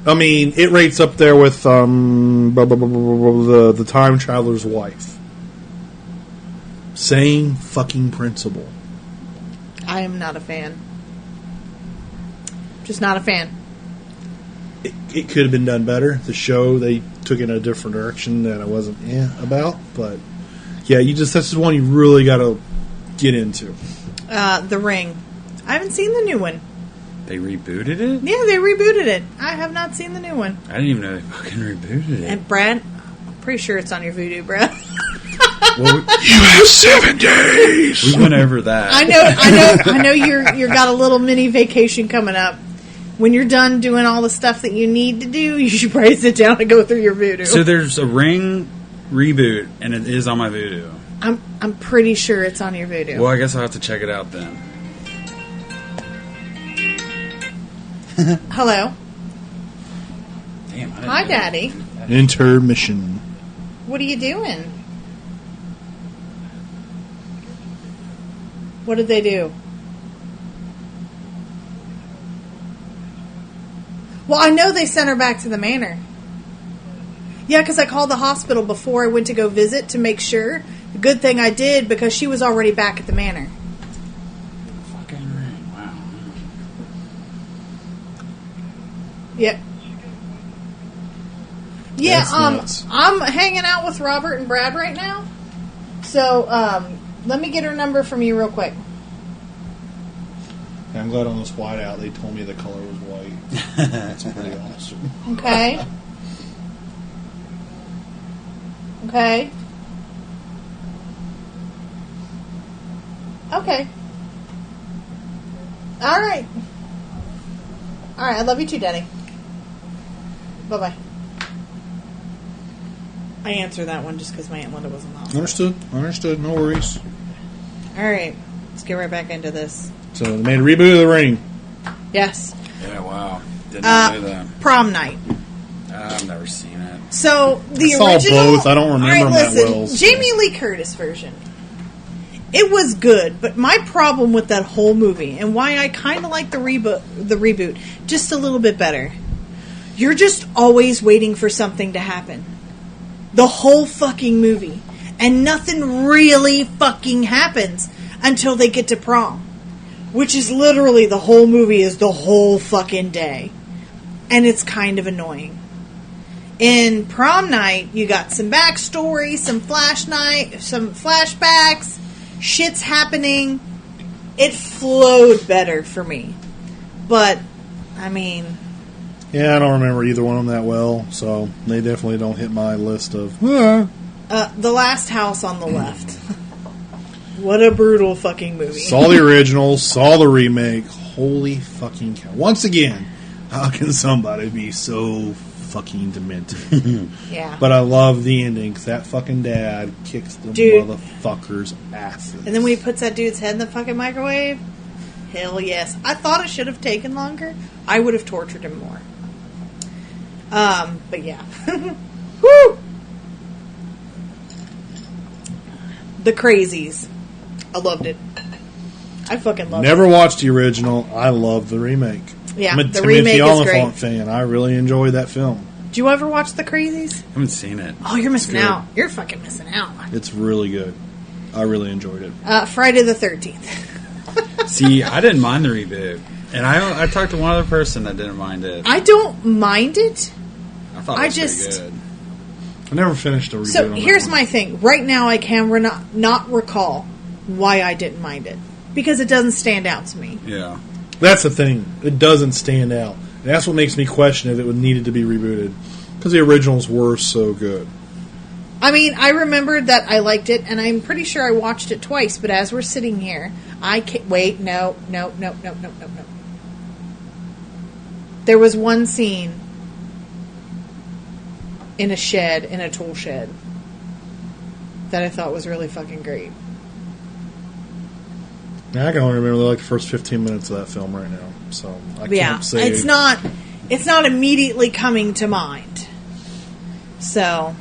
I mean, it rates up there with the Time Traveler's Wife. Same fucking principle. I am not a fan. Just not a fan. It could have been done better. The show, they took it in a different direction that I wasn't about. But, yeah, this is one you really got to get into. The Ring. I haven't seen the new one. They rebooted it? Yeah, they rebooted it. I have not seen the new one. I didn't even know they fucking rebooted it. And Brad, I'm pretty sure it's on your Vudu, Brad. Well, you have 7 days! We went over that. I know you're got a little mini vacation coming up. When you're done doing all the stuff that you need to do, you should probably sit down and go through your Vudu. So there's a Ring reboot, and it is on my Vudu. I'm pretty sure it's on your Vudu. Well, I guess I'll have to check it out then. Hello. Damn. Hi, Daddy. Intermission. What are you doing? What did they do? Well, I know they sent her back to the manor. Yeah, because I called the hospital before I went to go visit to make sure. The good thing I did, because she was already back at the manor. Fucking Ring. Wow. Yep. Yeah, That's nuts. I'm hanging out with Robert and Brad right now. So, let me get her number from you real quick. I'm glad on this whiteout they told me the color was white. That's pretty awesome. Okay. Okay. Okay. All right. All right. I love you too, Daddy. Bye-bye. I answered that one just because my Aunt Linda was in the hospital. Understood. No worries. All right. Let's get right back into this. So they made a reboot of The Ring. Yes. Yeah, wow. Didn't know that. Prom night. I've never seen it. So the I saw original. both. I don't remember All right, them that listen, well, so. Jamie Lee Curtis version. It was good, but my problem with that whole movie and why I kind of like the reboot just a little bit better. You're just always waiting for something to happen. The whole fucking movie. And nothing really fucking happens until they get to prom. Which is literally the whole movie is the whole fucking day. And it's kind of annoying. In Prom Night, you got some backstory, some flashbacks, shit's happening. It flowed better for me. But, I mean... Yeah, I don't remember either one of them that well, so they definitely don't hit my list of... The Last House on the Left. What a brutal fucking movie. Saw the original, saw the remake. Holy fucking cow. Once again, how can somebody be so fucking demented? Yeah. But I love the ending, because that fucking dad kicks the motherfucker's asses. And then when he puts that dude's head in the fucking microwave, hell yes. I thought it should have taken longer. I would have tortured him more. But yeah. Woo! The Crazies. I loved it. I fucking loved it. Never watched the original. I love the remake. Yeah, I'm a the Timothy remake is Oliphant great. fan. I really enjoyed that film. Did you ever watch The Crazies? I haven't seen it. Oh, you're missing good. out. You're fucking missing out. It's really good. I really enjoyed it. Friday the 13th. See, I didn't mind the reboot. And I talked to one other person that didn't mind it. I don't mind it. I thought it was pretty good. I never finished a reboot. So on here's that my thing. Right now, I can not recall why I didn't mind it. Because it doesn't stand out to me. Yeah. one. That's the thing. It doesn't stand out. And that's what makes me question if it needed to be rebooted. Because the originals were so good. I mean, I remembered that I liked it, and I'm pretty sure I watched it twice, but as we're sitting here, I can't... Wait, no. There was one scene in a shed, in a tool shed, that I thought was really fucking great. I can only remember like the first 15 minutes of that film right now, so I can't say... It's not immediately coming to mind. So...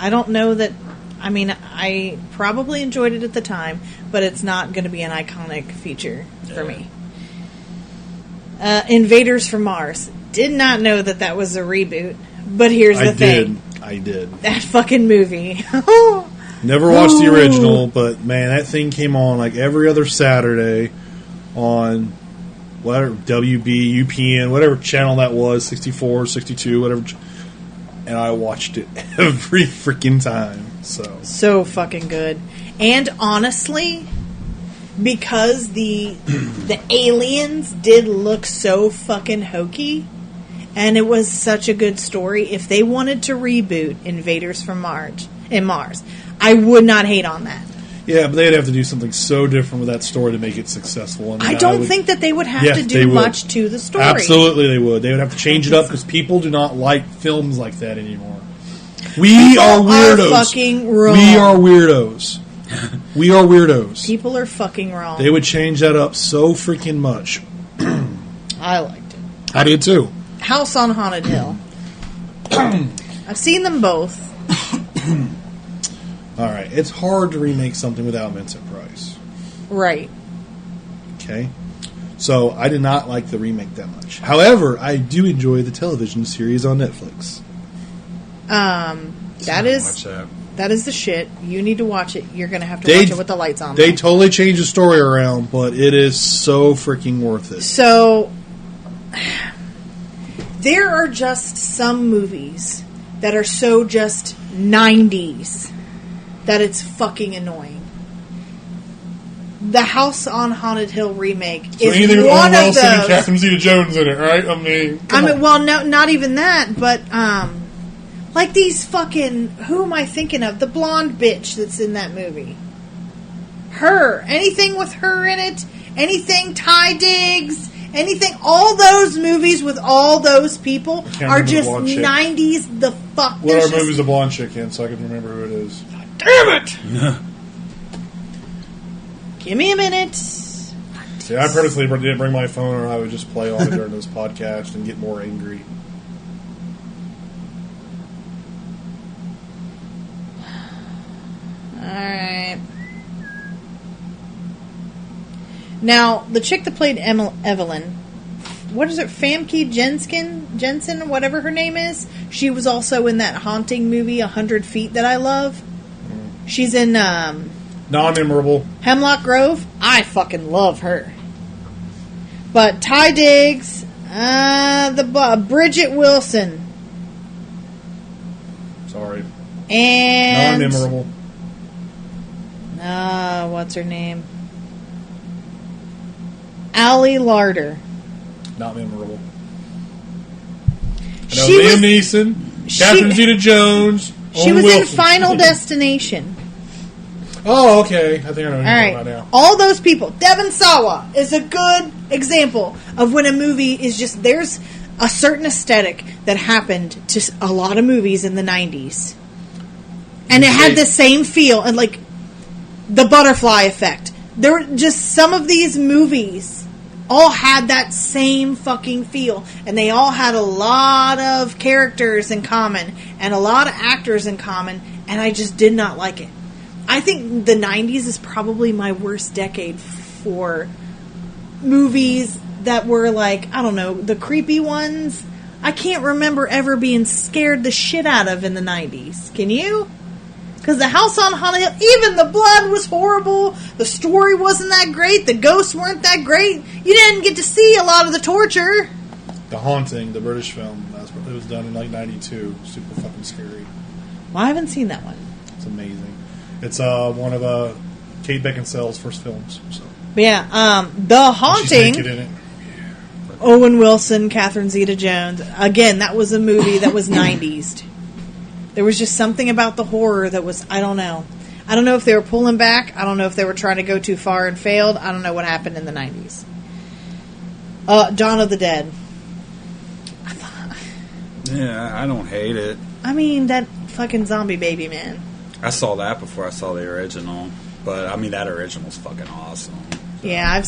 I don't know that... I mean, I probably enjoyed it at the time, but it's not going to be an iconic feature for me. Invaders from Mars. Did not know that was a reboot, but here's the thing. I did. That fucking movie. Never watched the original, but man, that thing came on like every other Saturday on whatever, WB, UPN, whatever channel that was, 64, 62, whatever. And I watched it every freaking time. So fucking good. And honestly, because the aliens did look so fucking hokey, and it was such a good story, if they wanted to reboot Invaders from Mars, I would not hate on that. Yeah, but they'd have to do something so different with that story to make it successful. I don't think that they would have to do much to the story. Absolutely they would. They would have to change it up because people do not like films like that anymore. We are weirdos. Fucking wrong. We are weirdos. We are weirdos. People are fucking wrong. They would change that up so freaking much. I liked it. I did too. House on Haunted Hill. I've seen them both. Alright, it's hard to remake something without Vincent Price. Right. Okay? So, I did not like the remake that much. However, I do enjoy the television series on Netflix. That is the shit. You need to watch it. You're going to have to watch it with the lights on. They totally changed the story around, but it is so freaking worth it. So, there are just some movies that are so just 90s that it's fucking annoying. The House on Haunted Hill remake is one of those. And Catherine Zeta-Jones in it, right? I mean, well, no, not even that, but like these fucking... Who am I thinking of? The blonde bitch that's in that movie. Her. Anything with her in it. Anything Ty Diggs. Anything. All those movies with all those people are just 90s the fuck. What are movies the blonde chick in so I can remember who it is? Damn it! Give me a minute. See, I purposely didn't bring my phone or I would just play on it during this podcast and get more angry. Alright. Now, the chick that played Evelyn, what is it, Famke Jensen, whatever her name is, she was also in that haunting movie, 100 Feet, that I love. She's in Non-memorable. Hemlock Grove. I fucking love her. But Ty Diggs, Bridget Wilson. Sorry. And non-memorable. What's her name? Allie Larder. Not memorable. I know Liam Neeson, Catherine Zeta-Jones. She was in Final Destination. Oh, okay. I think I know what you're talking about now. All those people. Devon Sawa is a good example of when a movie is just... There's a certain aesthetic that happened to a lot of movies in the 90s. And it had the same feel. And like, the butterfly effect. There were just some of these movies all had that same fucking feel. And they all had a lot of characters in common. And a lot of actors in common. And I just did not like it. I think the 90s is probably my worst decade for movies that were like, I don't know, the creepy ones. I can't remember ever being scared the shit out of in the 90s. Can you? Because the House on Haunted Hill, even the blood was horrible. The story wasn't that great. The ghosts weren't that great. You didn't get to see a lot of the torture. The Haunting, the British film, it was done in like 92. Super fucking scary. Well, I haven't seen that one. It's amazing. It's one of Kate Beckinsale's first films. So. But yeah, The Haunting. She's naked in it. Owen Wilson, Catherine Zeta-Jones. Again, that was a movie that was 90s. There was just something about the horror that was, I don't know. I don't know if they were pulling back. I don't know if they were trying to go too far and failed. I don't know what happened in the 90s. Dawn of the Dead. Yeah, I don't hate it. I mean, that fucking zombie baby, man. I saw that before I saw the original. But, I mean, that original's fucking awesome. Yeah,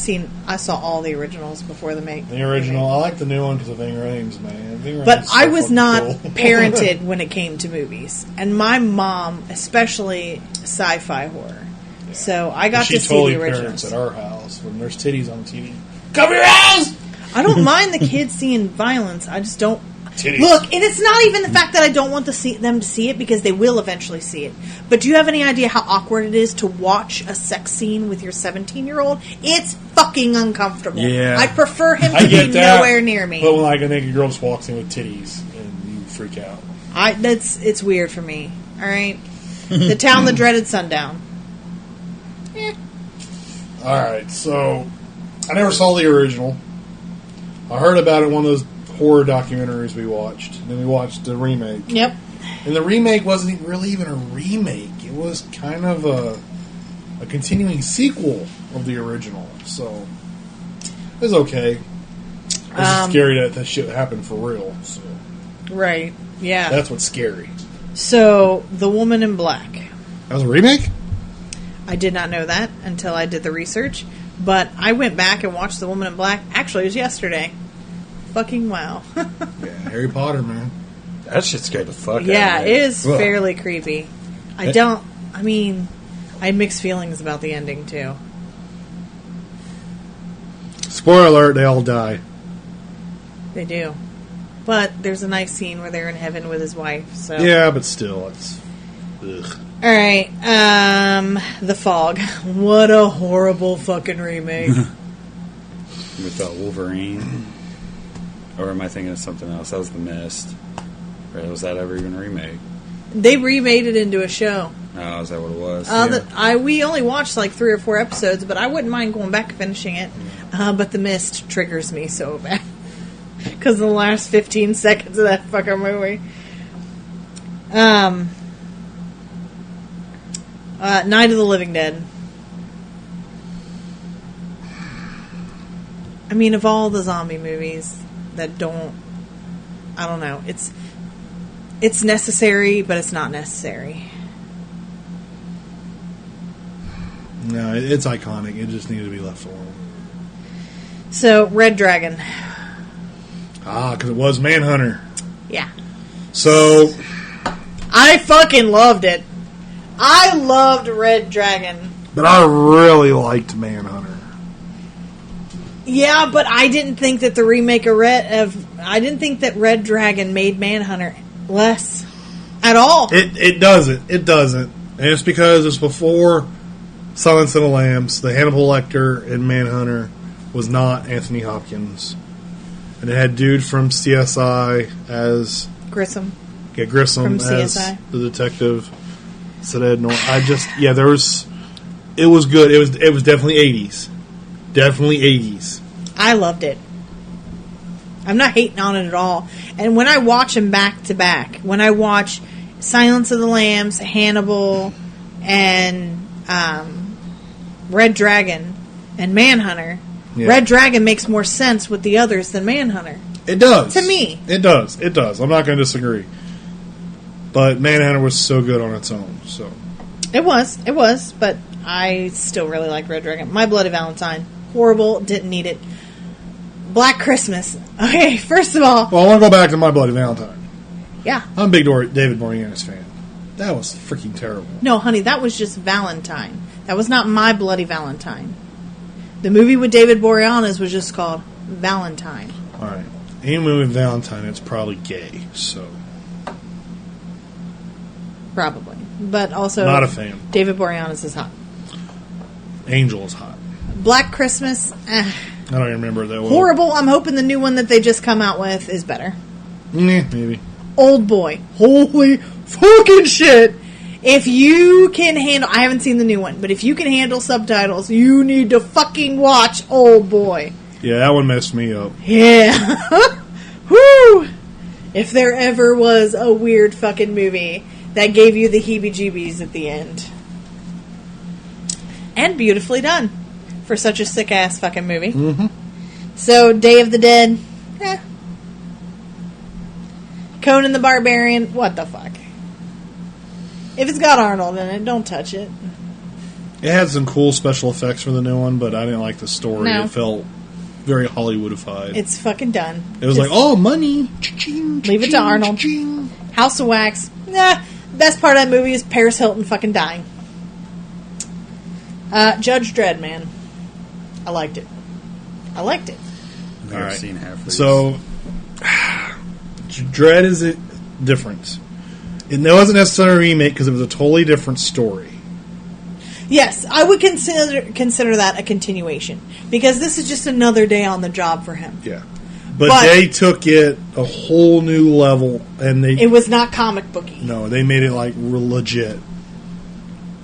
I saw all the originals before the make. The original. I like the new one because of Ving Rhames, man. Ving Rhames But is so I was fucking not cool. parented when it came to movies. And my mom, especially sci-fi horror. Yeah. So I got she to see totally the parents originals. at our house when there's titties on TV. Cover your eyes! I don't mind the kids seeing violence. I just don't. Titties. Look, and it's not even the fact that I don't want them to see it, because they will eventually see it. But do you have any idea how awkward it is to watch a sex scene with your 17-year-old? It's fucking uncomfortable. Yeah. I prefer him I to be get that, nowhere near me. But when like a naked girl just walks in with titties and you freak out. It's weird for me. All right, The Town That Dreaded Sundown. All right, so I never saw the original. I heard about it in one of those horror documentaries we watched. And then we watched the remake. Yep. And the remake wasn't really even a remake. It was kind of a continuing sequel of the original. So it was okay. It's just scary that shit happened for real. So Right. Yeah. that's what's scary. So, The Woman in Black. That was a remake? I did not know that until I did the research. But I went back and watched The Woman in Black. Actually, it was yesterday. Fucking wow. Yeah, Harry Potter, man. That shit scared the fuck out of me. Yeah, it is Ugh. fairly creepy. I had mixed feelings about the ending, too. Spoiler alert, they all die. They do. But there's a nice scene where they're in heaven with his wife, so... Yeah, but still, it's... Ugh. Alright, The Fog. What a horrible fucking remake. With Wolverine. Or am I thinking of something else? That was The Mist. Or was that ever even a remake? They remade it into a show. Oh, is that what it was? We only watched like 3 or 4 episodes, but I wouldn't mind going back and finishing it. But The Mist triggers me so bad. Because the last 15 seconds of that fucking movie. Night of the Living Dead. I mean, of all the zombie movies that don't... I don't know. It's necessary, but it's not necessary. No, it's iconic. It just needed to be left alone. So, Red Dragon. Because it was Manhunter. Yeah. So... I fucking loved it. I loved Red Dragon. But I really liked Manhunter. Yeah, but I didn't think that the remake I didn't think that Red Dragon made Manhunter less at all. It doesn't. It doesn't. And it's because it's before Silence of the Lambs. The Hannibal Lecter in Manhunter was not Anthony Hopkins. And it had dude from CSI as... Grissom. Yeah, Grissom From as CSI. the detective. It was good. It was definitely 80s. Definitely 80s. I loved it. I'm not hating on it at all. And when I watch them back to back, when I watch Silence of the Lambs, Hannibal, and Red Dragon, and Manhunter, Yeah. Red Dragon makes more sense with the others than Manhunter. It does. To me. It does. It does. I'm not going to disagree. But Manhunter was so good on its own. So It was, but I still really like Red Dragon. My Bloody Valentine. Horrible, didn't need it. Black Christmas. Okay, first of all... Well, I want to go back to My Bloody Valentine. Yeah. I'm a big David Boreanaz fan. That was freaking terrible. No, honey, that was just Valentine. That was not My Bloody Valentine. The movie with David Boreanaz was just called Valentine. Alright. Any movie with Valentine, it's probably gay, so... Probably. But also... Not a fan. David Boreanaz is hot. Angel is hot. Black Christmas, I don't even remember that well. horrible. I'm hoping the new one that they just come out with is better. Maybe. Old Boy. Holy fucking shit. If you can handle... I haven't seen the new one, but if you can handle subtitles, you need to fucking watch Old Boy. Yeah, that one messed me up. Yeah. Woo! If there ever was a weird fucking movie. that gave you the heebie-jeebies at the end. And beautifully done for such a sick-ass fucking movie. Mm-hmm. So, Day of the Dead, Conan the Barbarian, what the fuck? If it's got Arnold in it, don't touch it. It had some cool special effects for the new one, but I didn't like the story. No. It felt very Hollywoodified. It's fucking done. It was Just like, oh, money. leave it to Arnold. House of Wax. Best part of that movie is Paris Hilton fucking dying. Judge Dredd, man. I liked it. I've never Alright. seen half of these. So, Dread is different. It wasn't necessarily a remake because it was a totally different story. Yes, I would consider that a continuation. Because this is just another day on the job for him. Yeah. But they took it a whole new level, and it was not comic booky. No, they made it like legit.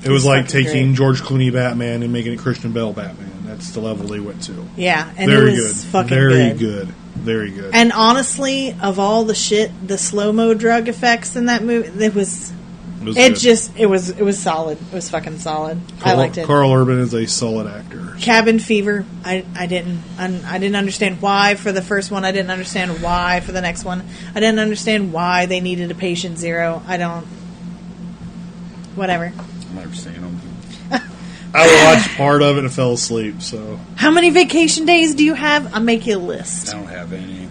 It was like taking great. George Clooney Batman and making it Christian Bale Batman. That's the level they went to. Yeah, and Very it was good. fucking Very good. good. Very good. And honestly, of all the shit, the slow-mo drug effects in that movie, it was solid. It was fucking solid. I liked it. Carl Urban is a solid actor. Cabin Fever, I didn't understand why for the first one. I didn't understand why for the next one. I didn't understand why they needed a patient zero. Whatever. I've never seen them. I watched part of it and fell asleep. So How many vacation days do you have? I'll make you a list. I don't have any.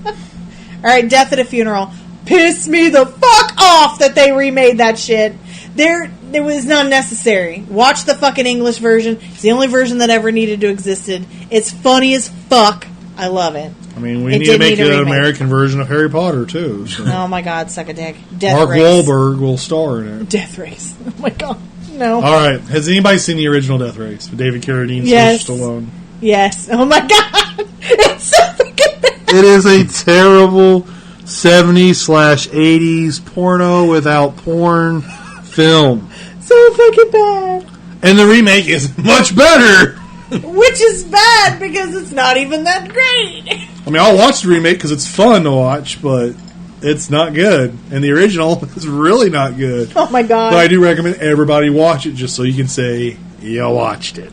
All right, Death at a Funeral. Piss me the fuck off that they remade that shit. There was not necessary. Watch the fucking English version. It's the only version that ever needed to existed. It's funny as fuck. I love it. I mean, we need to make an American version of Harry Potter too. So. Oh my god, suck a dick. Death Mark Race. Wahlberg will star in it. Death Race. Oh my god, no. All right, has anybody seen the original Death Race with David Carradine, Yes. Sylvester Stallone? Yes. Oh my god, it's so fucking bad. It is a terrible 70s/80s porno without porn film. So fucking bad. And the remake is much better. Which is bad because it's not even that great. I mean, I'll watch the remake because it's fun to watch, but it's not good. And the original is really not good. Oh my god. But I do recommend everybody watch it just so you can say, you watched it.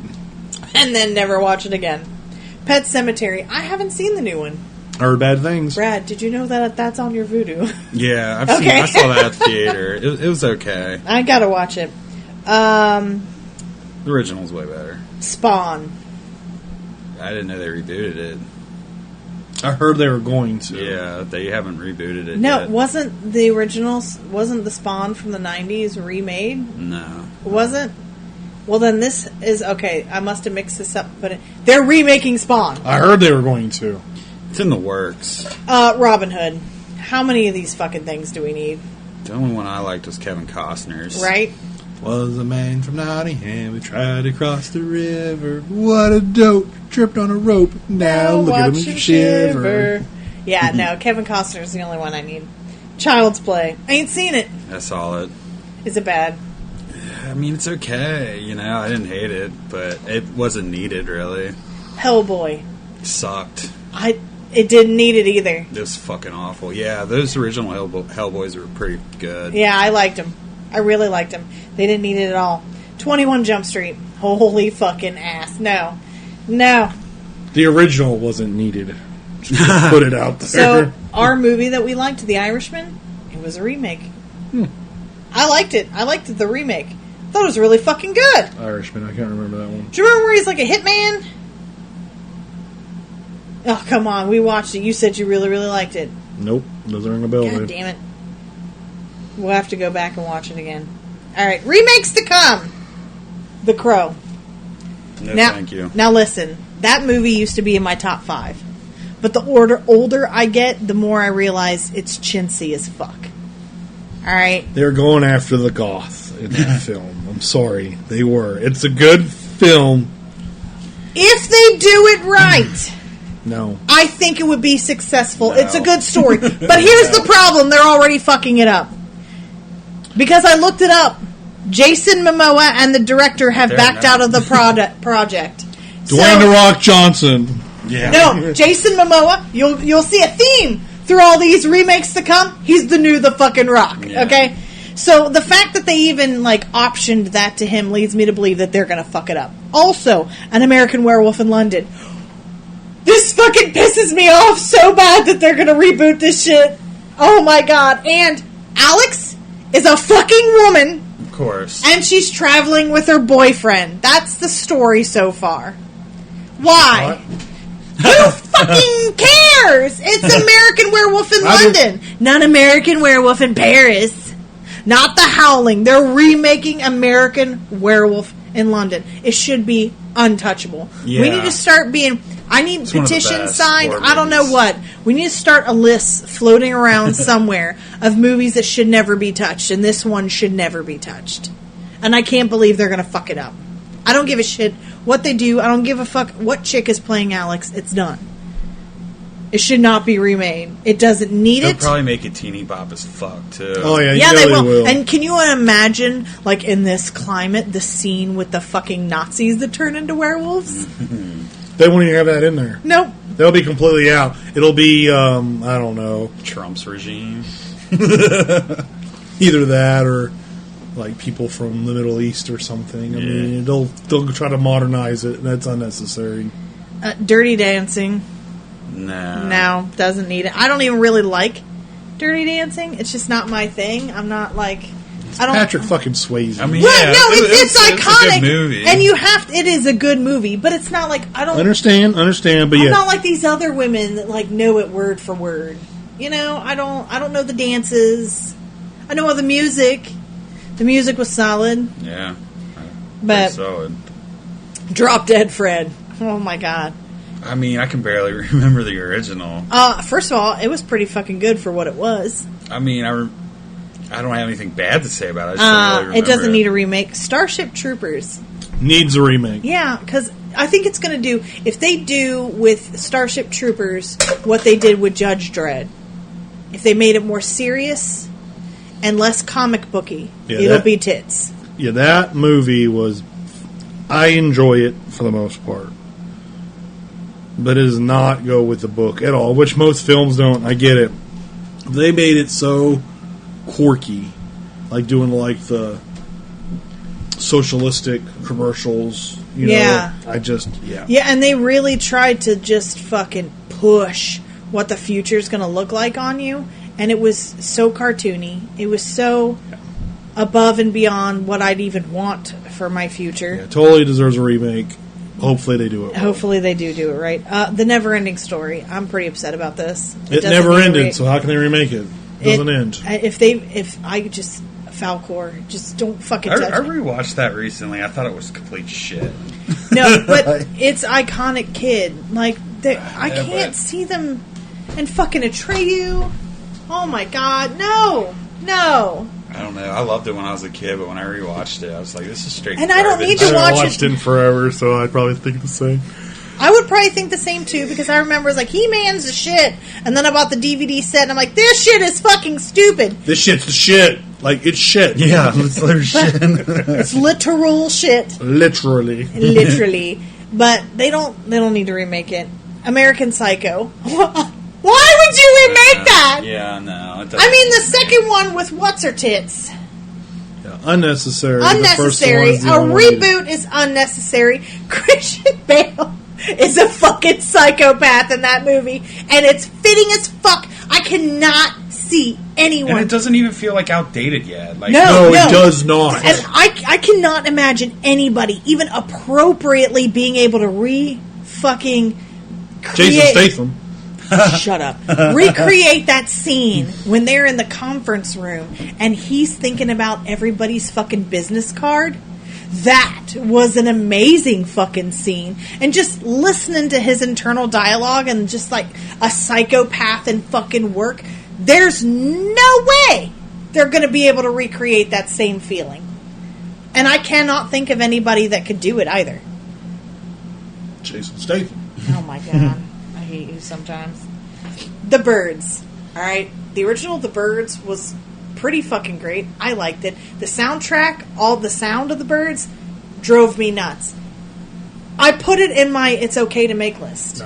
And then never watch it again. Pet Sematary. I haven't seen the new one. Heard bad things. Brad, did you know that that's on your Vudu? Yeah, Okay. I saw that at the theater. It was okay. I gotta watch it. The original's way better. Spawn. I didn't know they rebooted it. I heard they were going to. Yeah, they haven't rebooted it No, yet. wasn't the original, wasn't the Spawn from the 90s remade? No. Wasn't? Well, then this is, okay, I must have mixed this up, but they're remaking Spawn. I heard they were going to. It's in the works. Robin Hood. How many of these fucking things do we need? The only one I liked was Kevin Costner's. Right? Was a man from Nottingham who tried to cross the river. What a dope. Tripped on a rope. Now look at him shiver. Yeah, no, Kevin Costner's the only one I need. Child's Play. I ain't seen it. I saw it. Is it bad? I mean, it's okay. You know, I didn't hate it, but it wasn't needed, really. Hellboy. It sucked. It didn't need it either. It was fucking awful. Yeah, those original Hellboys were pretty good. Yeah, I liked them. I really liked them. They didn't need it at all. 21 Jump Street. Holy fucking ass. No. No. The original wasn't needed. Just put it out there. So, our movie that we liked, The Irishman, it was a remake. I liked it. I liked the remake. I thought it was really fucking good. Irishman, I can't remember that one. Do you remember where he's like a hitman? Oh, come on. We watched it. You said you really, really liked it. Nope, doesn't ring a bell. God damn it. We'll have to go back and watch it again. Alright, remakes to come. The Crow. No, Now, thank you. Now listen, that movie used to be in my top 5. But the older I get, the more I realize it's chintzy as fuck. Alright? They're going after the goth in that film. I'm sorry. They were. It's a good film. If they do it right, No. I think it would be successful. No. It's a good story. But here's the problem. They're already fucking it up. Because I looked it up. Jason Momoa and the director have backed out of the project. Dwayne The Rock Johnson. Yeah. No, Jason Momoa, you'll see a theme through all these remakes to come. He's the new The fucking Rock, Yeah. okay? So the fact that they even like optioned that to him leads me to believe that they're going to fuck it up. Also, An American Werewolf in London. This fucking pisses me off so bad that they're going to reboot this shit. Oh my god. And Alex is a fucking woman. Of course. And she's traveling with her boyfriend. That's the story so far. Why? Who fucking cares? It's American Werewolf in London. Not American Werewolf in Paris. Not The Howling. They're remaking American Werewolf in London. It should be untouchable. Yeah. We need to start being... I need petitions signed. I don't know what. We need to start a list floating around somewhere of movies that should never be touched, and this one should never be touched. And I can't believe they're going to fuck it up. I don't give a shit what they do. I don't give a fuck what chick is playing Alex. It's done. It should not be remade. It doesn't need They'll it. probably make it teeny bop as fuck, too. Oh, yeah. Yeah, they will. And can you imagine, like, in this climate, the scene with the fucking Nazis that turn into werewolves? They won't even have that in there. Nope. They'll be completely out. It'll be, I don't know. Trump's regime. Either that or, like, people from the Middle East or something. I mean, they'll try to modernize it, and that's unnecessary. Dirty Dancing. No. Doesn't need it. I don't even really like Dirty Dancing. It's just not my thing. I'm not like... I don't. Patrick fucking Swayze. I mean, Well, no, it's iconic, It's a good movie. and it is a good movie, but it's not like I don't Understand, but I'm yeah. not like these other women that like know it word for word. You know, I don't know the dances. I know all the music. The music was solid, Yeah. but Solid. Drop Dead Fred. Oh my god. I mean, I can barely remember the original. First of all, it was pretty fucking good for what it was. I mean, I don't have anything bad to say about it. I just don't really remember It doesn't need a remake. Starship Troopers. Needs a remake. Yeah, because I think it's going to do... If they do with Starship Troopers what they did with Judge Dredd, if they made it more serious and less comic booky, it'll be tits. Yeah, that movie was... I enjoy it for the most part. But it does not go with the book at all, which most films don't. I get it. They made it so quirky, like doing like the socialistic commercials, you know. Yeah, and they really tried to just fucking push what the future's going to look like on you, and it was so cartoony. It was so above and beyond what I'd even want for my future. Yeah, totally deserves a remake. Hopefully they do it. Hopefully they do it right. The Never Ending Story. I'm pretty upset about this. It never ended, so how can they remake it? It doesn't end. Falcor, just don't fucking touch I it. rewatched that recently. I thought it was complete shit. No, but it's iconic kid. Like, I can't see them and fucking Atreyu. Oh my god, no. I don't know. I loved it when I was a kid, but when I rewatched it, I was like, this is straight And garbage. I don't need to I haven't watch watched it in forever, so I'd probably think the same. I would probably think the same too, because I remember it was like, He-Man's the shit. And then I bought the DVD set and I'm like, this shit is fucking stupid. This shit's the shit. Like, it's shit. Yeah, it's literal shit. It's literal shit. Literally. Literally. But they don't need to remake it. American Psycho. Why would you remake that? Yeah, no. It doesn't. I mean, the second one with What's-Her-Tits. Yeah, unnecessary. Unnecessary. The first one A is the only reboot is unnecessary. Christian Bale is a fucking psychopath in that movie, and it's fitting as fuck. I cannot see anyone. And it doesn't even feel like outdated yet. Like, No. it does not. And I cannot imagine anybody even appropriately being able to fucking Jason Statham. Shut up. Recreate that scene when they're in the conference room and he's thinking about everybody's fucking business card. That was an amazing fucking scene. And just listening to his internal dialogue and just like a psychopath in fucking work, there's no way they're going to be able to recreate that same feeling. And I cannot think of anybody that could do it either. Jason Statham. Oh my god. I hate you sometimes. The Birds. Alright? The original The Birds was pretty fucking great. I liked it. The soundtrack, all the sound of the birds, drove me nuts. I put it in my It's Okay to Make list.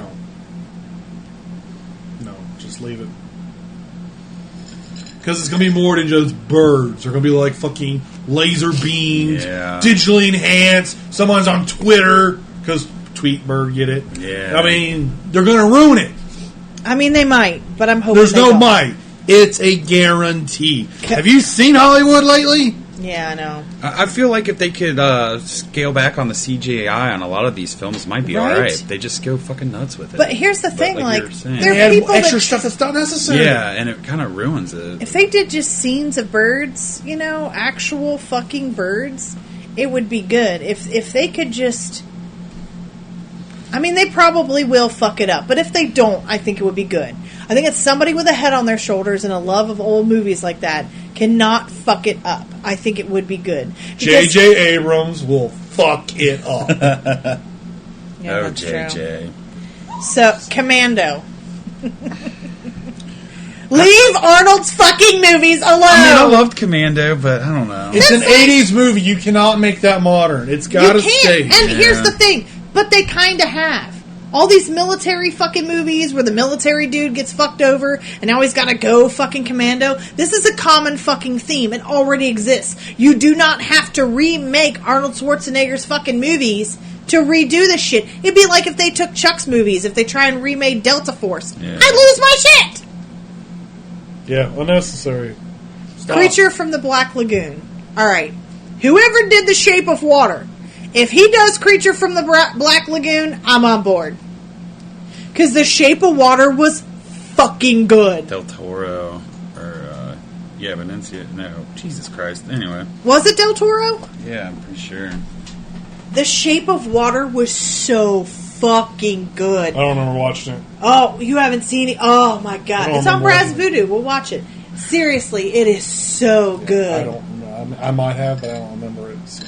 No, just leave it. Because it's going to be more than just birds. They're going to be like fucking laser beamed, digitally enhanced. Someone's on Twitter, because Tweetbird, get it? Yeah. I mean, they're going to ruin it. I mean, they might, but I'm hoping There's they no don't. might. It's a guarantee. Have you seen Hollywood lately? Yeah, I know. I feel like if they could scale back on the CGI on a lot of these films, it might be Right? alright. They just go fucking nuts with it. But here's the thing, like like you're saying. there They are add people extra that, stuff that's not necessary. Yeah, and it kind of ruins it. if they did just scenes of birds, you know, actual fucking birds, it would be good. If they could just, I mean, they probably will fuck it up, but if they don't, I think it would be good. I think it's somebody with a head on their shoulders and a love of old movies like that cannot fuck it up. I think it would be good. Because- J.J. Abrams will fuck it up. Yeah, oh, that's true. JJ. So, Commando. Leave Arnold's fucking movies alone. I mean, I loved Commando, but I don't know. It's an 80s movie. You cannot make that modern. It's got to You can't. stay. And here's the thing, but they kind of have. All these military fucking movies where the military dude gets fucked over and now he's got to go fucking commando. This is a common fucking theme. It already exists. You do not have to remake Arnold Schwarzenegger's fucking movies to redo this shit. It'd be like if they took Chuck's movies, if they try and remade Delta Force. Yeah. I'd lose my shit! Yeah, unnecessary. Stop. Creature from the Black Lagoon. Alright. Whoever did The Shape of Water, if he does Creature from the Black Lagoon, I'm on board. Because The Shape of Water was fucking good. Del Toro. Or, Benicio. No. Jesus Christ. Anyway. Was it Del Toro? Yeah, I'm pretty sure. The Shape of Water was so fucking good. I don't remember watching it. Oh, you haven't seen it? Oh my god. I don't It's on remember Brad's watching Voodoo. We'll watch it. Seriously, it is so good. I don't know. I might have, but I don't remember it. So.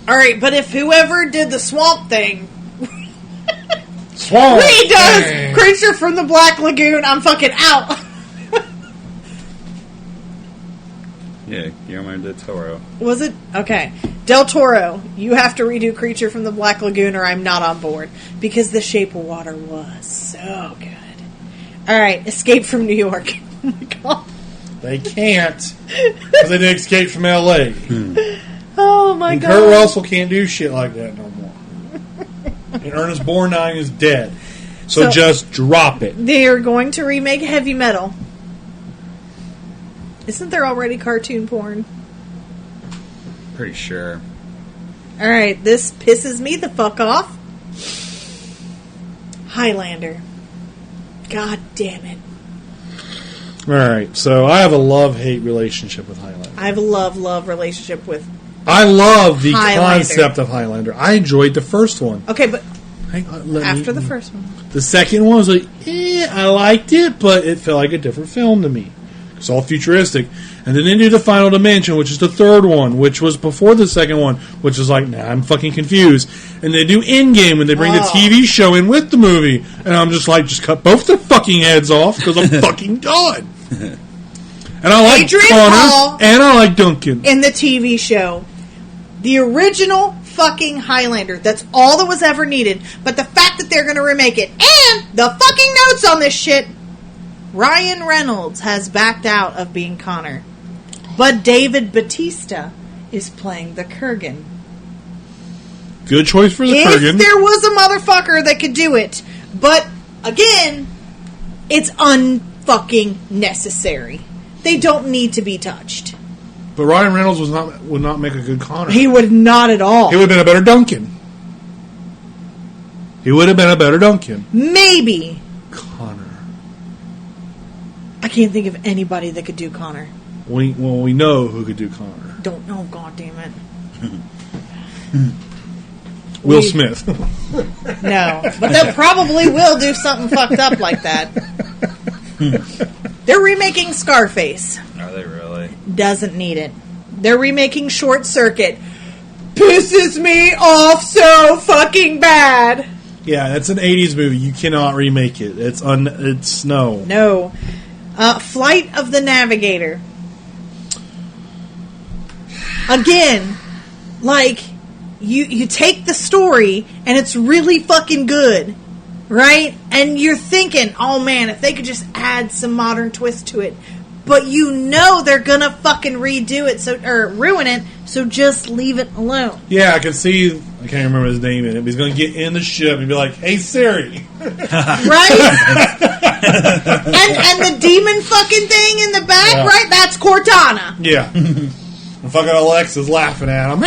Alright, but if whoever did the Swamp Thing Swamp redoes Thing. Creature from the Black Lagoon, I'm fucking out. Yeah, Guillermo del Toro. Was it? Okay. Del Toro, you have to redo Creature from the Black Lagoon or I'm not on board. Because The Shape of Water was so good. Alright, Escape from New York. Oh my god. They can't. Because they did Escape from L.A. Oh my And god. Kurt Russell can't do shit like that no more. And Ernest Borgnine is dead. So just drop it. They're going to remake Heavy Metal. Isn't there already cartoon porn? Pretty sure. Alright, this pisses me the fuck off. Highlander. God damn it. Alright, so I have a love-hate relationship with Highlander. I have a love relationship with... I love the Highlander. concept of Highlander. I enjoyed the first one. Okay, but Let after me- the first one. The second one was like, I liked it, but it felt like a different film to me. It's all futuristic. And then they do the Final Dimension, which is the third one, which was before the second one, which is like, I'm fucking confused. And they do Endgame, and they bring the TV show in with the movie. And I'm just like, just cut both their fucking heads off, because I'm fucking done. And I like Adrian Connor, Paul and I like Duncan. in the TV show. The original fucking Highlander. That's all that was ever needed. But the fact that they're going to remake it, and the fucking notes on this shit, Ryan Reynolds has backed out of being Connor. But David Bautista is playing the Kurgan. Good choice for the If Kurgan. there was a motherfucker that could do it. But, again, it's unfucking necessary. They don't need to be touched. But Ryan Reynolds would not make a good Connor. He would not at all. He would have been a better Duncan. He would have been a better Duncan. Maybe. Connor. I can't think of anybody that could do Connor. We know who could do Connor. Don't know, goddammit. Will Smith. No. But they probably will do something fucked up like that. They're remaking Scarface. Are they really? Doesn't need it. They're remaking Short Circuit. Pisses me off so fucking bad. Yeah, that's an 80s movie. You cannot remake it. It's no. No. Flight of the Navigator. Again, like, you take the story, and it's really fucking good, right? And you're thinking, oh man, if they could just add some modern twist to it, but you know they're gonna fucking redo it, or ruin it, so just leave it alone. Yeah, I can see. I can't remember his name in it, but he's going to get in the ship and be like, "Hey Siri," right? and the demon fucking thing in the back, right? That's Cortana. Yeah. And fucking Alexa's laughing at him.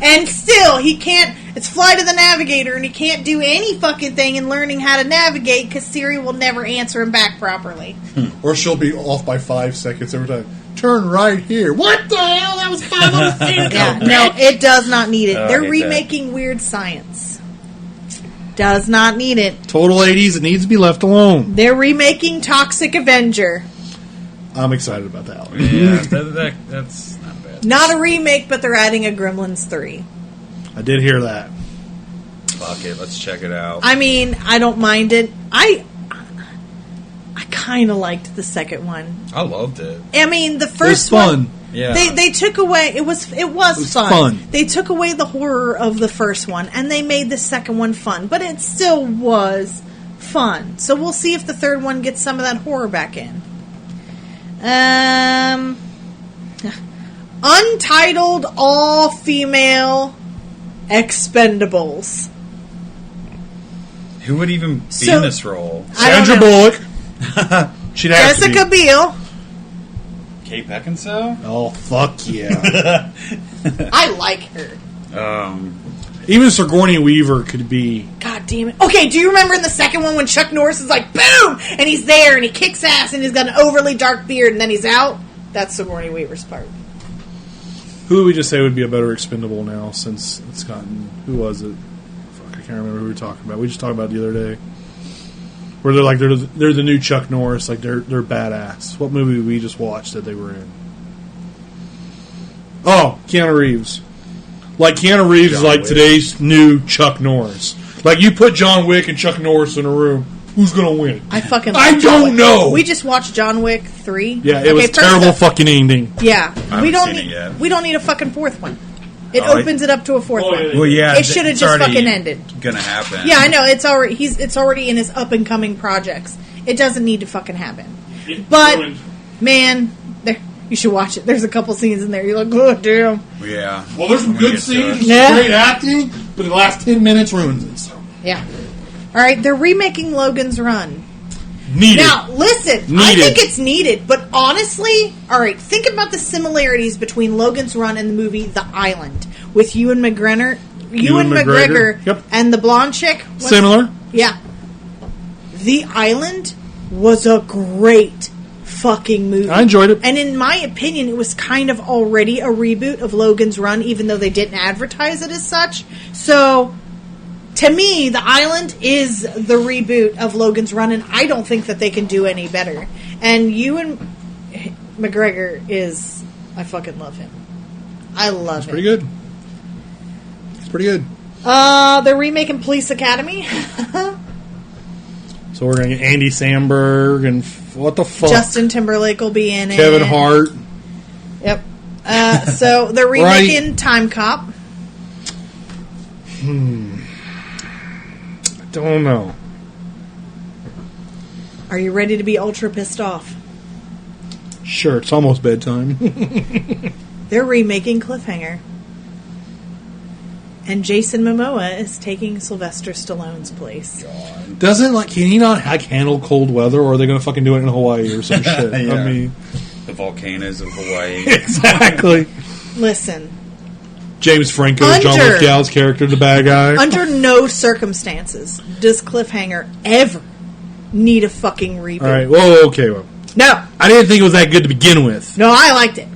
And still, he can't. It's Flight of the Navigator, and he can't do any fucking thing in learning how to navigate because Siri will never answer him back properly. Or she'll be off by 5 seconds every time. Turn right here. What the hell? That was 5 little feet ago. Yeah, no, it does not need it. Oh, They're I hate remaking Weird Science. Does not need it. Total 80s. It needs to be left alone. They're remaking Toxic Avenger. I'm excited about that one. Yeah, that's not bad. Not a remake, but they're adding a Gremlins 3. I did hear that. Fuck it, let's check it out. I mean, I don't mind it. I kind of liked the second one. I loved it. I mean, the It was first fun. one, Yeah. they took away. It was fun. They took away the horror of the first one, and they made the second one fun. But it still was fun. So we'll see if the third one gets some of that horror back in. Untitled all-female Expendables. Who would even be So- in this role? I don't Sandra know. Bullock. She'd have to be. Jessica Biel. Kate Beckinsale? Oh, fuck yeah. I like her. Even Sigourney Weaver could be. God damn it. Okay, do you remember in the second one when Chuck Norris is like, boom! And he's there and he kicks ass and he's got an overly dark beard and then he's out? That's Sigourney Weaver's part. Who would we just say would be a better expendable now since it's gotten. Who was it? Fuck, I can't remember who we were talking about. We just talked about it the other day. Where they're the new Chuck Norris, like they're badass. What movie we just watched that they were in? Oh, Keanu Reeves. Like Keanu Reeves is like today's new Chuck Norris. Like you put John Wick and Chuck Norris in a room, who's gonna win? I fucking I love John don't Wick. know. We just watched John Wick 3. Yeah, it was first terrible up- fucking ending. Yeah. We haven't don't seen need it yet. we don't need a fucking fourth one. It Oh, opens it up to a fourth one. Well, yeah. It should have it's just already fucking ended. Gonna happen. Yeah, I know. It's already in his up and coming projects. It doesn't need to fucking happen. But man, you should watch it. There's a couple scenes in there. You're like, oh damn. Yeah. Well, there's some I'm gonna good get to scenes, it. Yeah. great acting, but the last 10 minutes ruins it. So. Yeah. All right, they're remaking Logan's Run. Needed. Now, listen, I Needed. think it's needed, but honestly, all right, think about the similarities between Logan's Run and the movie The Island with Ewan McGregor, Yep. and the blonde chick. What's- Similar. Yeah. The Island was a great fucking movie. I enjoyed it. And in my opinion, it was kind of already a reboot of Logan's Run, even though they didn't advertise it as such. So, to me, The Island is the reboot of Logan's Run, and I don't think that they can do any better. And Ewan McGregor is... I fucking love him. I love him. Pretty good. It's pretty good. They're remaking Police Academy. So we're going to get Andy Samberg and what the fuck? Justin Timberlake will be in it. Kevin Hart. Yep. So they're remaking Time Cop. I don't know. Are you ready to be ultra pissed off? Sure, it's almost bedtime. They're remaking Cliffhanger. And Jason Momoa is taking Sylvester Stallone's place. Can he not handle cold weather, or are they going to fucking do it in Hawaii or some shit? Yeah. I mean, The volcanoes of Hawaii. exactly. Listen, James Franco, John Under- Lithgow's character, the bad guy. under no circumstances does Cliffhanger ever need a fucking reboot. All right. Whoa. Okay. Well, No. I didn't think it was that good to begin with. No, I liked it.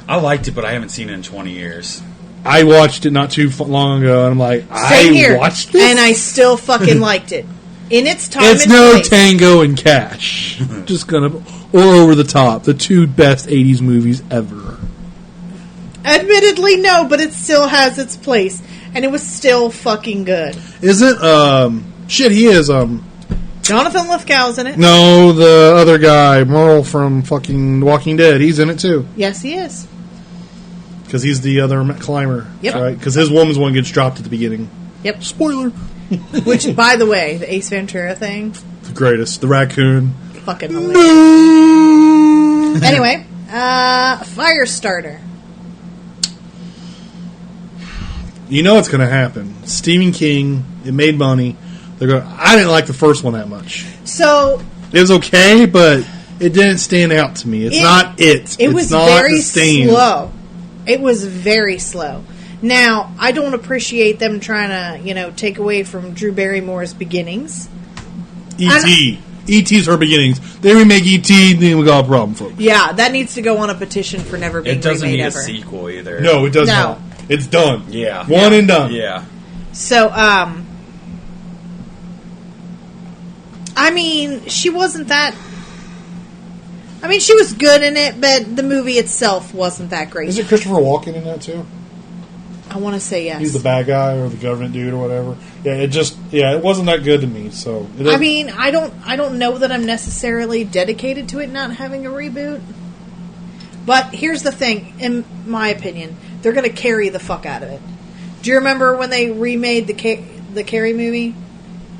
I liked it, but I haven't seen it in 20 years. I watched it not too long ago, and I'm like, Same I here. watched this, And I still fucking liked it. In its time It's and no place. Tango and Cash. Just gonna or Over the Top, the two best '80s movies ever. Admittedly, no, but it still has its place. And it was still fucking good. Isn't shit? He is Jonathan Lithgow's in it. no, the other guy, Merle from fucking Walking Dead. He's in it too Yes, he is. because he's the other climber. Yep. Right? Because his woman's one gets dropped at the beginning. Yep. Spoiler. Which, by the way, the Ace Ventura thing, The greatest. The raccoon. fucking hilarious. No. Anyway, Firestarter. You know what's going to happen. Stephen King, it made money. I didn't like the first one that much. So it was okay, but it didn't stand out to me. It's not it. It was not very slow. It was very slow. Now, I don't appreciate them trying to, take away from Drew Barrymore's beginnings. E.T. E.T.'s her beginnings. They remake E.T., then we got a problem, folks. Yeah, that needs to go on a petition for never being remade ever. It doesn't need a sequel either. No, it does not. It's done. Yeah. One and done. Yeah. So, I mean, she wasn't that... I mean, she was good in it, but the movie itself wasn't that great. Is it Christopher Walken in that, too? I want to say yes. He's the bad guy or the government dude or whatever. Yeah, it wasn't that good to me. So I mean, I don't know that I'm necessarily dedicated to it not having a reboot. But here's the thing, in my opinion, they're going to carry the fuck out of it. Do you remember when they remade the Carrie movie?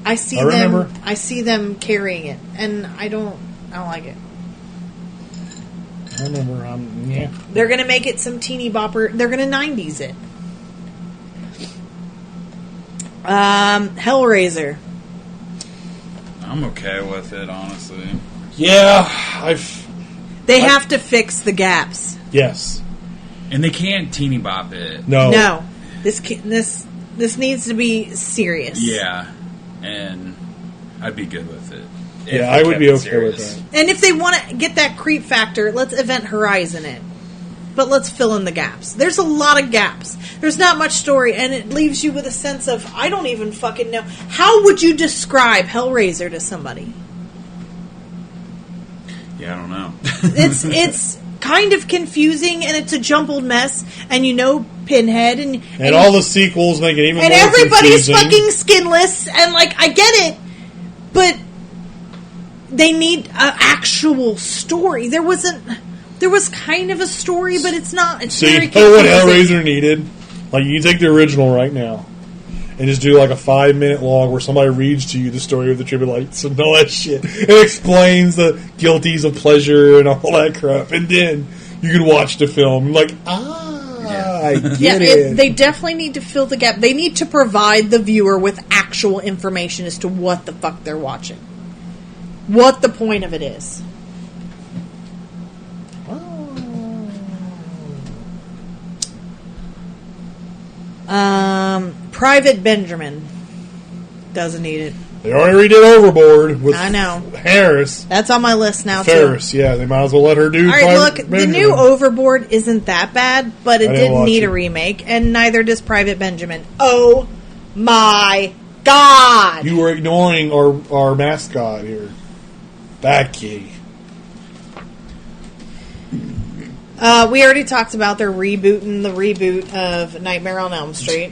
I see them carrying it, and I don't like it. I remember. Yeah. They're going to make it some teeny bopper. They're going to 90s it. Hellraiser. I'm okay with it, honestly. Yeah, They have to fix the gaps. Yes. And they can't teeny bop it. No. This needs to be serious. Yeah. And I'd be good with it. Yeah, I would be okay with that. And if they want to get that creep factor, let's Event Horizon it. But let's fill in the gaps. There's a lot of gaps. There's not much story, and it leaves you with a sense of, I don't even fucking know. How would you describe Hellraiser to somebody? Yeah, I don't know. It's kind of confusing, and it's a jumbled mess, and Pinhead, and all the sequels make it even more confusing. And everybody's fucking skinless, and, I get it, but they need an actual story. There was kind of a story, but it's not. It's very confusing. So you know what Hellraiser needed? You take the original right now and just do a 5-minute log where somebody reads to you the story of the Tribolites and all that shit. It explains the guilties of pleasure and all that crap. And then you can watch the film. I get it. They definitely need to fill the gap. They need to provide the viewer with actual information as to what the fuck they're watching. What the point of it is. Private Benjamin doesn't need it. They already redid Overboard with Harris. That's on my list now, Ferris, yeah. They might as well let her do Alright, look, Benjamin. The new Overboard isn't that bad, but it didn't need a remake, and neither does Private Benjamin. Oh my God! You were ignoring our mascot here. Becky. We already talked about their rebooting the reboot of Nightmare on Elm Street.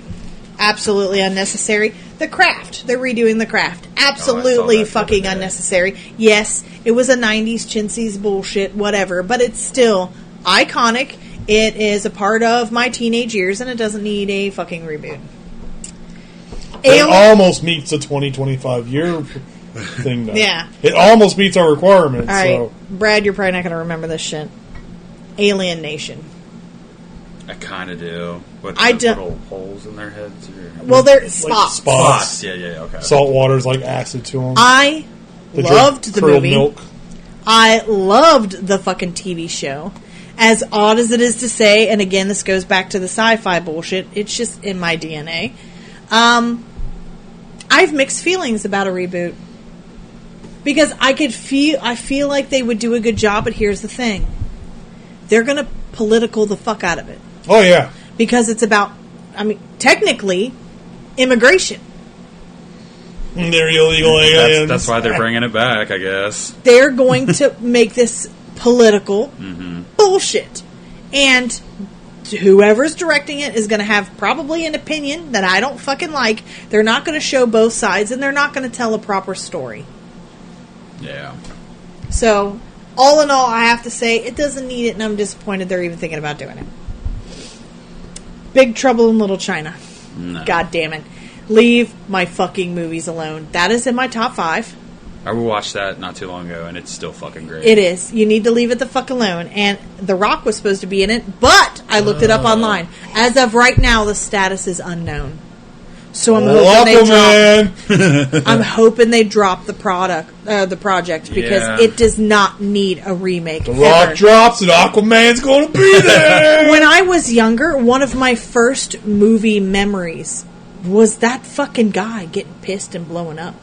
Absolutely unnecessary. The Craft. They're redoing The Craft. Absolutely fucking unnecessary. Yes, it was a 90s chintzy's bullshit, whatever, but it's still iconic. It is a part of my teenage years, and it doesn't need a fucking reboot. It almost meets the 20-25 year thing, though. Yeah. It almost meets our requirements. All right, so. Brad, you're probably not going to remember this shit. Alien Nation. I kind of do. What, little holes in their heads? Well, they're spots. Spots. Yeah, okay. Salt water's like acid to them. I loved the movie. Milk. I loved the fucking TV show. As odd as it is to say, and again, this goes back to the sci-fi bullshit, it's just in my DNA. I have mixed feelings about a reboot. Because I feel like they would do a good job, but here's the thing. They're going to political the fuck out of it. Oh, yeah. Because it's about, technically, immigration. They're illegal aliens. That's why they're bringing it back, I guess. They're going to make this political bullshit. And whoever's directing it is going to have probably an opinion that I don't fucking like. They're not going to show both sides, and they're not going to tell a proper story. Yeah. So, all in all, I have to say, it doesn't need it, and I'm disappointed they're even thinking about doing it. Big Trouble in Little China. No. God damn it. Leave my fucking movies alone. That is in my top 5. I watched that not too long ago, and it's still fucking great. It is. You need to leave it the fuck alone. And The Rock was supposed to be in it, but I looked it up online. As of right now, the status is unknown. So I'm hoping they drop the project because it does not need a remake. The Rock drops and Aquaman's going to be there. When I was younger, one of my first movie memories was that fucking guy getting pissed and blowing up.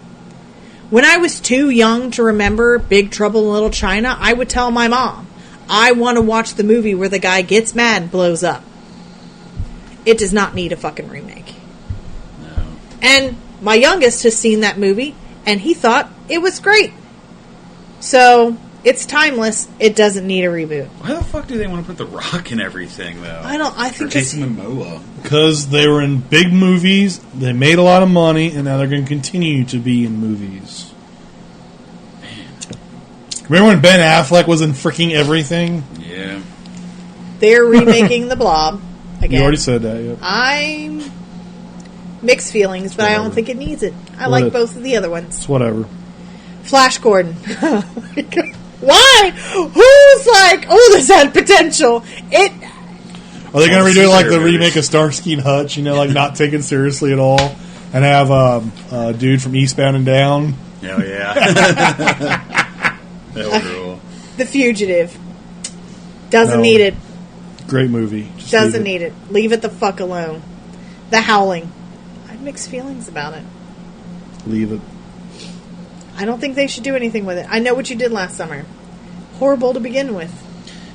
When I was too young to remember Big Trouble in Little China, I would tell my mom, I want to watch the movie where the guy gets mad and blows up. It does not need a fucking remake. No. And my youngest has seen that movie, and he thought it was great. So, it's timeless. It doesn't need a reboot. Why the fuck do they want to put The Rock in everything, though? I think Jason Momoa. Because they were in big movies, they made a lot of money, and now they're going to continue to be in movies. Remember when Ben Affleck was in freaking everything? Yeah. They're remaking The Blob again. You already said that, yep. I'm mixed feelings, but I don't think it needs it. I like both of the other ones. It's whatever. Flash Gordon. Oh my God. Why? Who's like, oh, this had potential? Are they going to redo like the remake of Starsky and Hutch? You know, like not taken seriously at all, and have a dude from Eastbound and Down? Hell yeah. That would rule. The Fugitive. Doesn't need it. Great movie. Just Doesn't need it. Leave it the fuck alone. The Howling. I have mixed feelings about it. Leave it. I don't think they should do anything with it. I know what you did last summer. Horrible to begin with.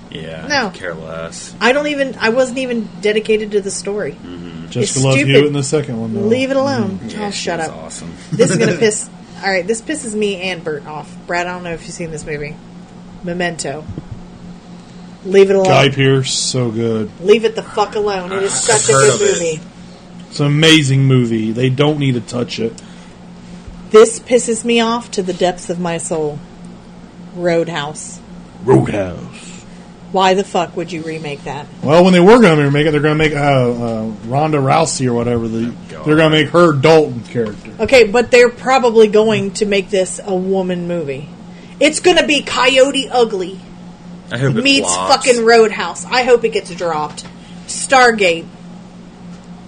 Yeah. No. Care less. I wasn't even dedicated to the story. Mm-hmm. Jessica Love Hewitt in the second one, though. Leave it alone. Yeah, Oh, shut up. Awesome. This is going to piss... Alright, this pisses me and Bert off. Brad, I don't know if you've seen this movie. Memento. Leave it alone. Guy Pearce, so good. Leave it the fuck alone. It is such a good movie. It's an amazing movie. They don't need to touch it. This pisses me off to the depths of my soul. Roadhouse. Why the fuck would you remake that? Well, when they were going to remake it, they're going to make Ronda Rousey or whatever. They're going to make her Dalton character. Okay, but they're probably going to make this a woman movie. It's going to be Coyote Ugly I hope it meets flops. fucking Roadhouse. I hope it gets dropped. Stargate.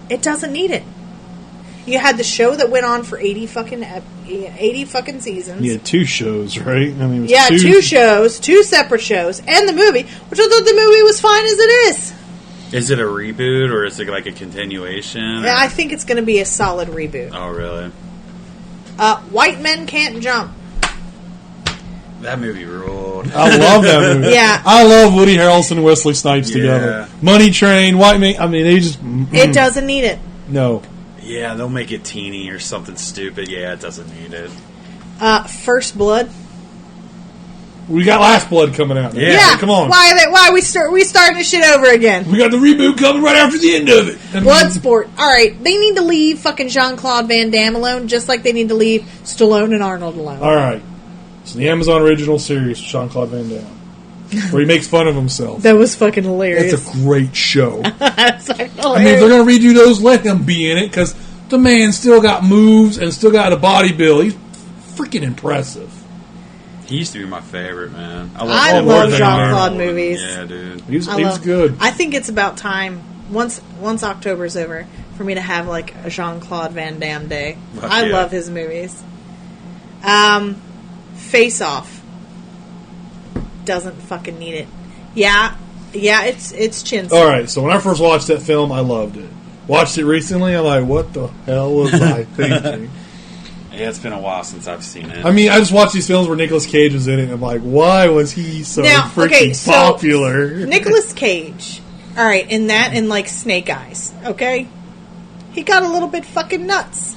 It doesn't need it. You had the show that went on for 80 fucking seasons. Yeah, 2 shows, right? I mean, it was 2 shows, 2 separate shows, and the movie, which I thought the movie was fine as it is. Is it a reboot, or is it like a continuation? Yeah, I think it's going to be a solid reboot. Oh, really? White Men Can't Jump. That movie ruled. I love that movie. Yeah. I love Woody Harrelson and Wesley Snipes together. Money Train, White Man. I mean, they just... It doesn't need it. No. Yeah, they'll make it teeny or something stupid. Yeah, it doesn't need it. First Blood. We got Last Blood coming out. Yeah. Come on. Why we starting this shit over again? We got the reboot coming right after the end of it. Bloodsport. All right, they need to leave fucking Jean-Claude Van Damme alone, just like they need to leave Stallone and Arnold alone. All right. So the Amazon original series, Jean-Claude Van Damme, where he makes fun of himself. That was fucking hilarious. It's a great show. That's fucking hilarious. I mean, if they're going to redo those, let him be in it, because the man still got moves and still got a body build. He's freaking impressive. He used to be my favorite, man. I love Jean-Claude movies. Yeah, dude. He was good. I think it's about time, once October's over, for me to have like a Jean-Claude Van Damme day. I love his movies. Face Off. Doesn't fucking need it. Yeah, it's chintzy. Alright, so when I first watched that film, I loved it. Watched it recently, I'm like, what the hell was I thinking? Yeah, it's been a while since I've seen it. I mean, I just watched these films where Nicolas Cage was in it, and I'm like, why was he so freaking popular? Nicolas Cage, alright, in that and like Snake Eyes, okay? He got a little bit fucking nuts.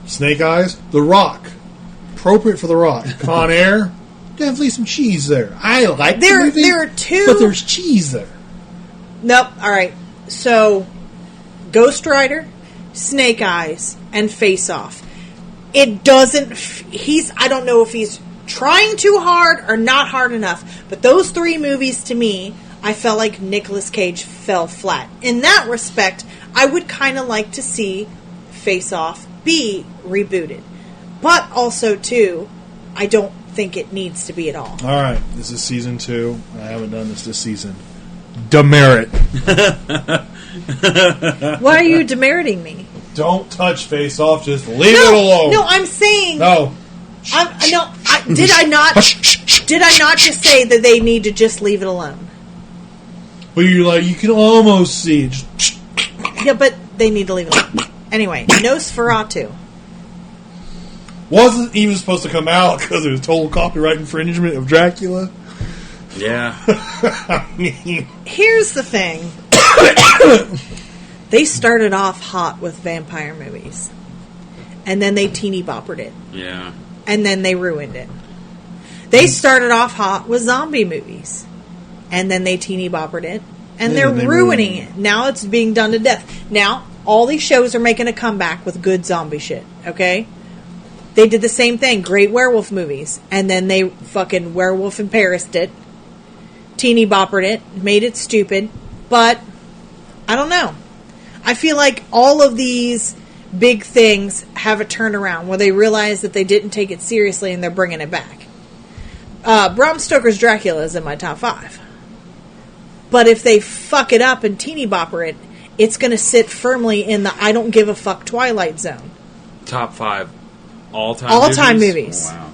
Snake Eyes, The Rock. Appropriate for The Rock. Con Air, definitely some cheese there. I like the movie, there are 2... but there's cheese there. Nope, alright. So, Ghost Rider, Snake Eyes, and Face Off. It doesn't... I don't know if he's trying too hard or not hard enough, but those 3 movies, to me, I felt like Nicolas Cage fell flat. In that respect, I would kind of like to see Face Off be rebooted. But also, too, I don't think it needs to be at all. All right, this is season 2. I haven't done this season. Demerit. Why are you demeriting me? Don't touch Face Off. Just leave it alone. No, I'm saying. No. Did I not? Did I not just say that they need to just leave it alone? But you're like, you can almost see it. Just Yeah, but they need to leave it alone. Anyway, Nosferatu. wasn't even supposed to come out because it was total copyright infringement of Dracula. Yeah. I mean, Here's the thing. They started off hot with vampire movies. And then they teeny boppered it. Yeah. And then they ruined it. They started off hot with zombie movies. And then they teeny boppered it. And they're they ruining ruined it. Now it's being done to death. Now, all these shows are making a comeback with good zombie shit. Okay? They did the same thing. Great werewolf movies. And then they fucking Werewolf in Paris it. Teeny boppered it. Made it stupid. But, I don't know. I feel like all of these big things have a turnaround where they realize that they didn't take it seriously and they're bringing it back. Bram Stoker's Dracula is in my top 5. But if they fuck it up and teeny bopper it, it's going to sit firmly in the I don't give a fuck Twilight Zone. Top 5 all-time All-time movies. Oh, wow.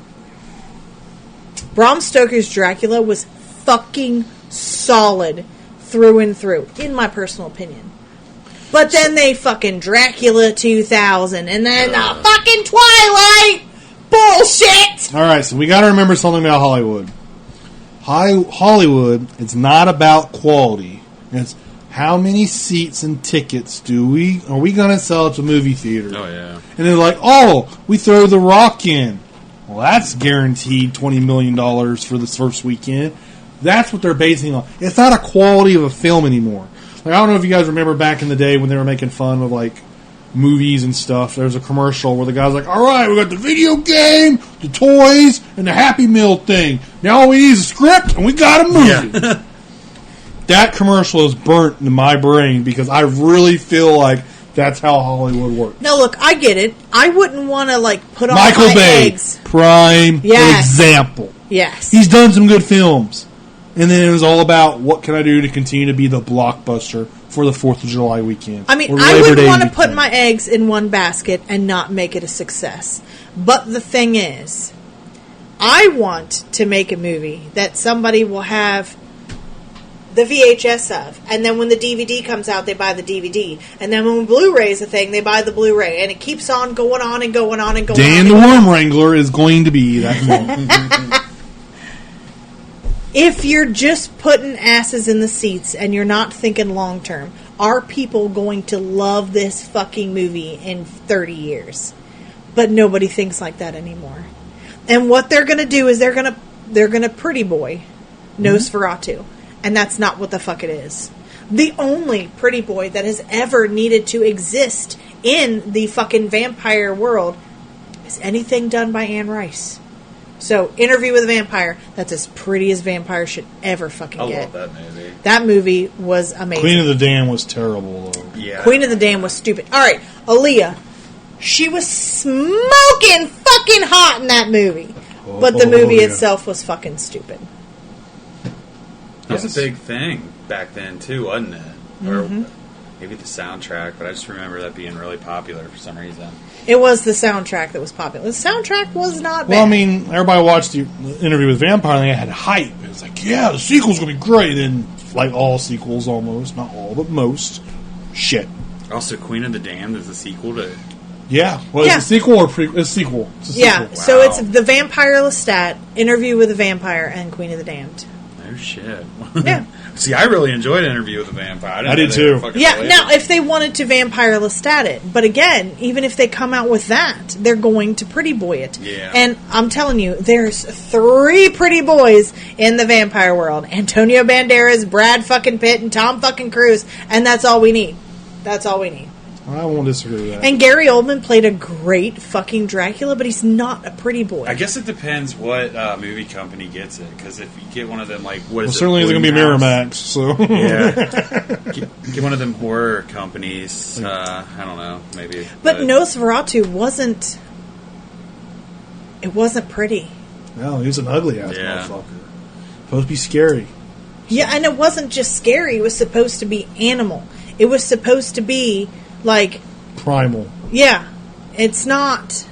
Bram Stoker's Dracula was fucking solid through and through, in my personal opinion. But then they fucking Dracula 2000, and then the fucking Twilight bullshit! alright, so we got to remember something about Hollywood. Hollywood, it's not about quality. It's how many seats and tickets are we going to sell at the movie theater? Oh, yeah. And they're like, oh, we throw The Rock in. Well, that's guaranteed $20 million for this first weekend. That's what they're basing on. It's not a quality of a film anymore. Like, I don't know if you guys remember back in the day when they were making fun of, like, movies and stuff. There's a commercial where the guy's like, all right, we got the video game, the toys, and the Happy Meal thing. Now all we need is a script, and we got a movie. Yeah. That commercial is burnt into my brain because I really feel like that's how Hollywood works. No, look, I get it. I wouldn't want to, like, put on Michael my Bay, eggs. prime Yes. example. Yes. He's done some good films. And then it was all about what can I do to continue to be the blockbuster for the 4th of July weekend. I mean, or I Labor would Day want to weekend. put my eggs in one basket and not make it a success. But the thing is, I want to make a movie that somebody will have the VHS of. And then when the DVD comes out, they buy the DVD. And then when Blu-ray is a thing, they buy the Blu-ray. And it keeps on going on and going on and going Dan on. the Worm Wrangler is going to be that film. If you're just putting asses in the seats and you're not thinking long term, are people going to love this fucking movie in 30 years? But nobody thinks like that anymore. And what they're going to do is they're going to pretty boy Nosferatu. And that's not what the fuck it is. The only pretty boy that has ever needed to exist in the fucking vampire world is anything done by Anne Rice. So, Interview with a Vampire, that's as pretty as vampires should ever fucking I get. love that movie. That movie was amazing. Queen of the Dam was terrible, though. Yeah. Queen of the Dam was stupid. Alright, Aaliyah. She was smoking fucking hot in that movie. But the movie yeah. itself was fucking stupid. That was a big thing back then, too, wasn't it? Or maybe the soundtrack, but I just remember that being really popular for some reason. It was the soundtrack that was popular. The soundtrack was not bad. Well, I mean, everybody watched the Interview with Vampire and they had hype. It was like, yeah, the sequel's going to be great. And like all sequels almost, not all, but most, shit. Also, Queen of the Damned is a sequel to... Yeah. Well, Yeah. it's a sequel or it's a sequel. It's a sequel. Yeah, so it's The Vampire Lestat, Interview with a Vampire, and Queen of the Damned. Oh, shit. Yeah. See, I really enjoyed Interview with a Vampire. I did know they were too. fucking Yeah, related. now, if they wanted to Vampire Lestat it, but again, even if they come out with that, they're going to pretty boy it. Yeah. And I'm telling you, there's 3 pretty boys in the vampire world. Antonio Banderas, Brad fucking Pitt, and Tom fucking Cruise, and that's all we need. That's all we need. I won't disagree with that. And Gary Oldman played a great fucking Dracula, but he's not a pretty boy. I guess it depends what movie company gets it, because if you get one of them, like, what is Well, it? certainly it's going to be Blumhouse? Miramax, so. Yeah. get one of them horror companies. I don't know, maybe. But Nosferatu wasn't... It wasn't pretty. No, he was an ugly ass Yeah. motherfucker. Supposed to be scary. Yeah, and it wasn't just scary. It was supposed to be animal. It was supposed to be like, Primal. yeah, it's not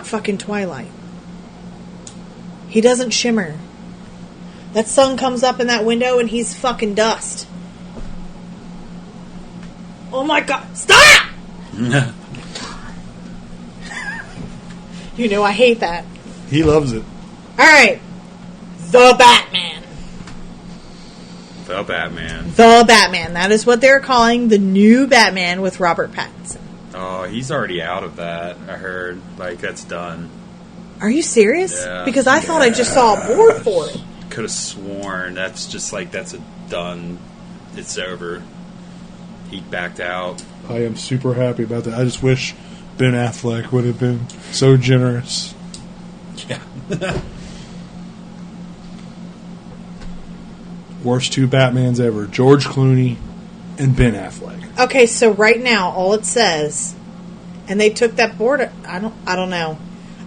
fucking Twilight. He doesn't shimmer. That sun comes up in that window and he's fucking dust. Oh my god, stop! You know I hate that. He loves it. Alright. The Batman. The Batman. The Batman. That is what they're calling the new Batman with Robert Pattinson. Oh, he's already out of that, I heard. Like, that's done. Are you serious? Yeah. Because I thought I just saw a board for it. Could have sworn that's just like, that's a done. It's over. He backed out. I am super happy about that. I just wish Ben Affleck would have been so generous. Yeah. Worst two Batmans ever. George Clooney and Ben Affleck. Okay, so right now all it says, and they took that board. I don't know.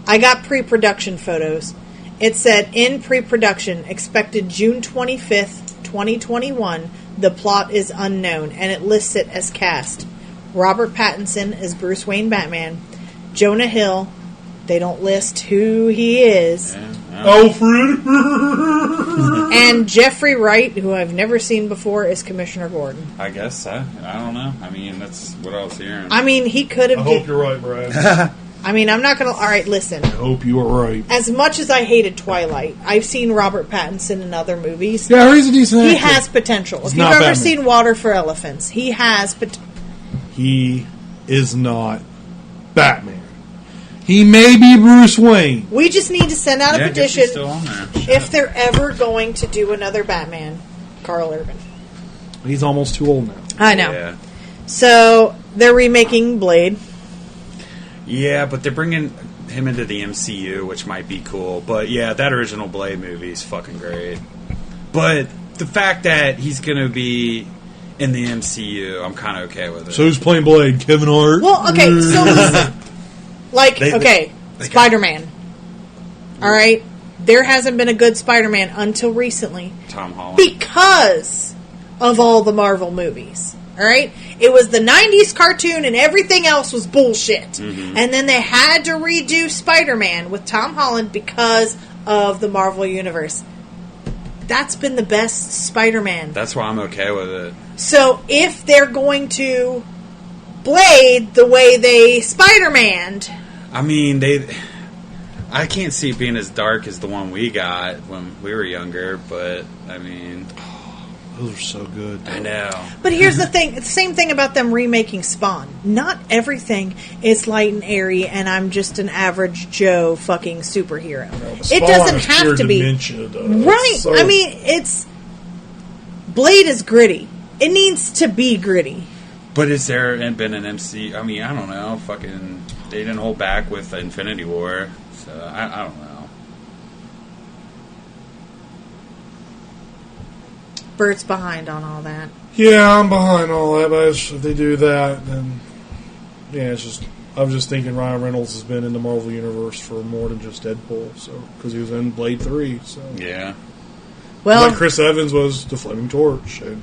I got pre-production photos. It said in pre-production, expected June 25th, 2021. The plot is unknown, and it lists it as cast. Robert Pattinson as Bruce Wayne Batman. Jonah Hill. They don't list who he is. Yeah. Alfred! And Jeffrey Wright, who I've never seen before, is Commissioner Gordon. I guess. I don't know. I mean, that's what I was hearing. I mean, he could I have... hope you're right, Brad. I mean, I'm not going to... All right, listen. I hope you are right. As much as I hated Twilight, I've seen Robert Pattinson in other movies. Yeah, he's a decent actor. He has potential. He's If you've not ever Batman. seen Water for Elephants, he has potential. He is not Batman. He may be Bruce Wayne. We just need to send out a yeah, I guess petition he's still on there. if they're ever going to do another Batman. Carl Urban. He's almost too old now. I know. Yeah. So, they're remaking Blade. Yeah, but they're bringing him into the MCU, which might be cool. But yeah, that original Blade movie is fucking great. But the fact that he's going to be in the MCU, I'm kind of okay with it. So who's playing Blade? Kevin Hart? Well, okay, so listen. Like, They Spider-Man. Alright? There hasn't been a good Spider-Man until recently. Tom Holland. Because of all the Marvel movies. Alright? It was the 90s cartoon and everything else was bullshit. Mm-hmm. And then they had to redo Spider-Man with Tom Holland because of the Marvel Universe. That's been the best Spider-Man. That's why I'm okay with it. So if they're going to Blade the way they Spider-Man'd... I mean, I can't see it being as dark as the one we got when we were younger, but, I mean... Those are so good. I know. But here's the thing. It's the same thing about them remaking Spawn. Not everything is light and airy and I'm just an average Joe fucking superhero. It doesn't have to be. Dementia, Right. So, I mean, it's... Blade is gritty. It needs to be gritty. But is there been an MC... I mean, I don't know. Fucking... They didn't hold back with Infinity War, so I don't know. Bert's behind on all that. yeah, I'm behind all that, but if they do that, then... Yeah, it's just... I was just thinking Ryan Reynolds has been in the Marvel Universe for more than just Deadpool, so... Because he was in Blade 3, so... Yeah. Well, Like Chris Evans was the Flaming Torch, and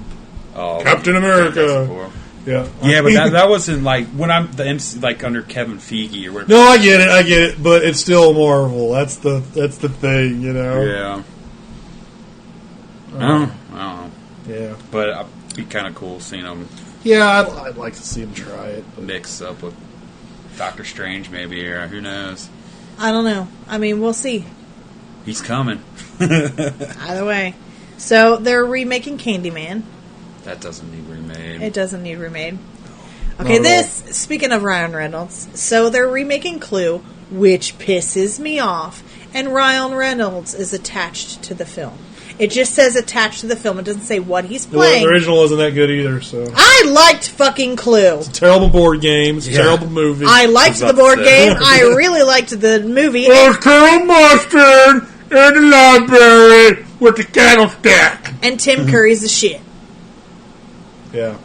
Oh, Captain America. yeah. Yeah, but that wasn't like when I'm the MC, like under Kevin Feige or whatever. No, I get it, but it's still Marvel. That's the thing, you know. Yeah. I don't know. Yeah. But it'd be kind of cool seeing them Yeah, I'd like to see him try it. But. mix up with Doctor Strange, maybe, or who knows. I don't know. I mean, we'll see. He's coming. Either way. So, they're remaking Candyman. That doesn't need remade. It doesn't need remade. Okay, speaking of Ryan Reynolds, so they're remaking Clue, which pisses me off, and Ryan Reynolds is attached to the film. It just says attached to the film. It doesn't say what he's playing. The original wasn't that good either, so. I liked fucking Clue. It's a terrible board game. It's a terrible movie. I liked the board game. I really liked the movie. There's Colonel Mustard in the library with the candlestick. And Tim Curry's the shit. Yeah.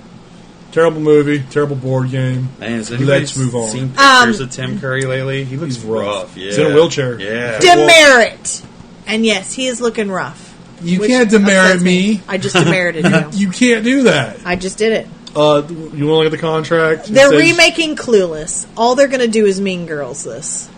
Terrible movie, terrible board game. Man, has anybody Let's move on. seen pictures of Tim Curry lately? He looks He's rough. rough. Yeah. He's in a wheelchair. Yeah. Demerit. And yes, he is looking rough. You which can't demerit upsets me. I just demerited you. You can't do that. I just did it. You want to look at the contract? It They're says- remaking Clueless. All they're going to do is Mean Girls this.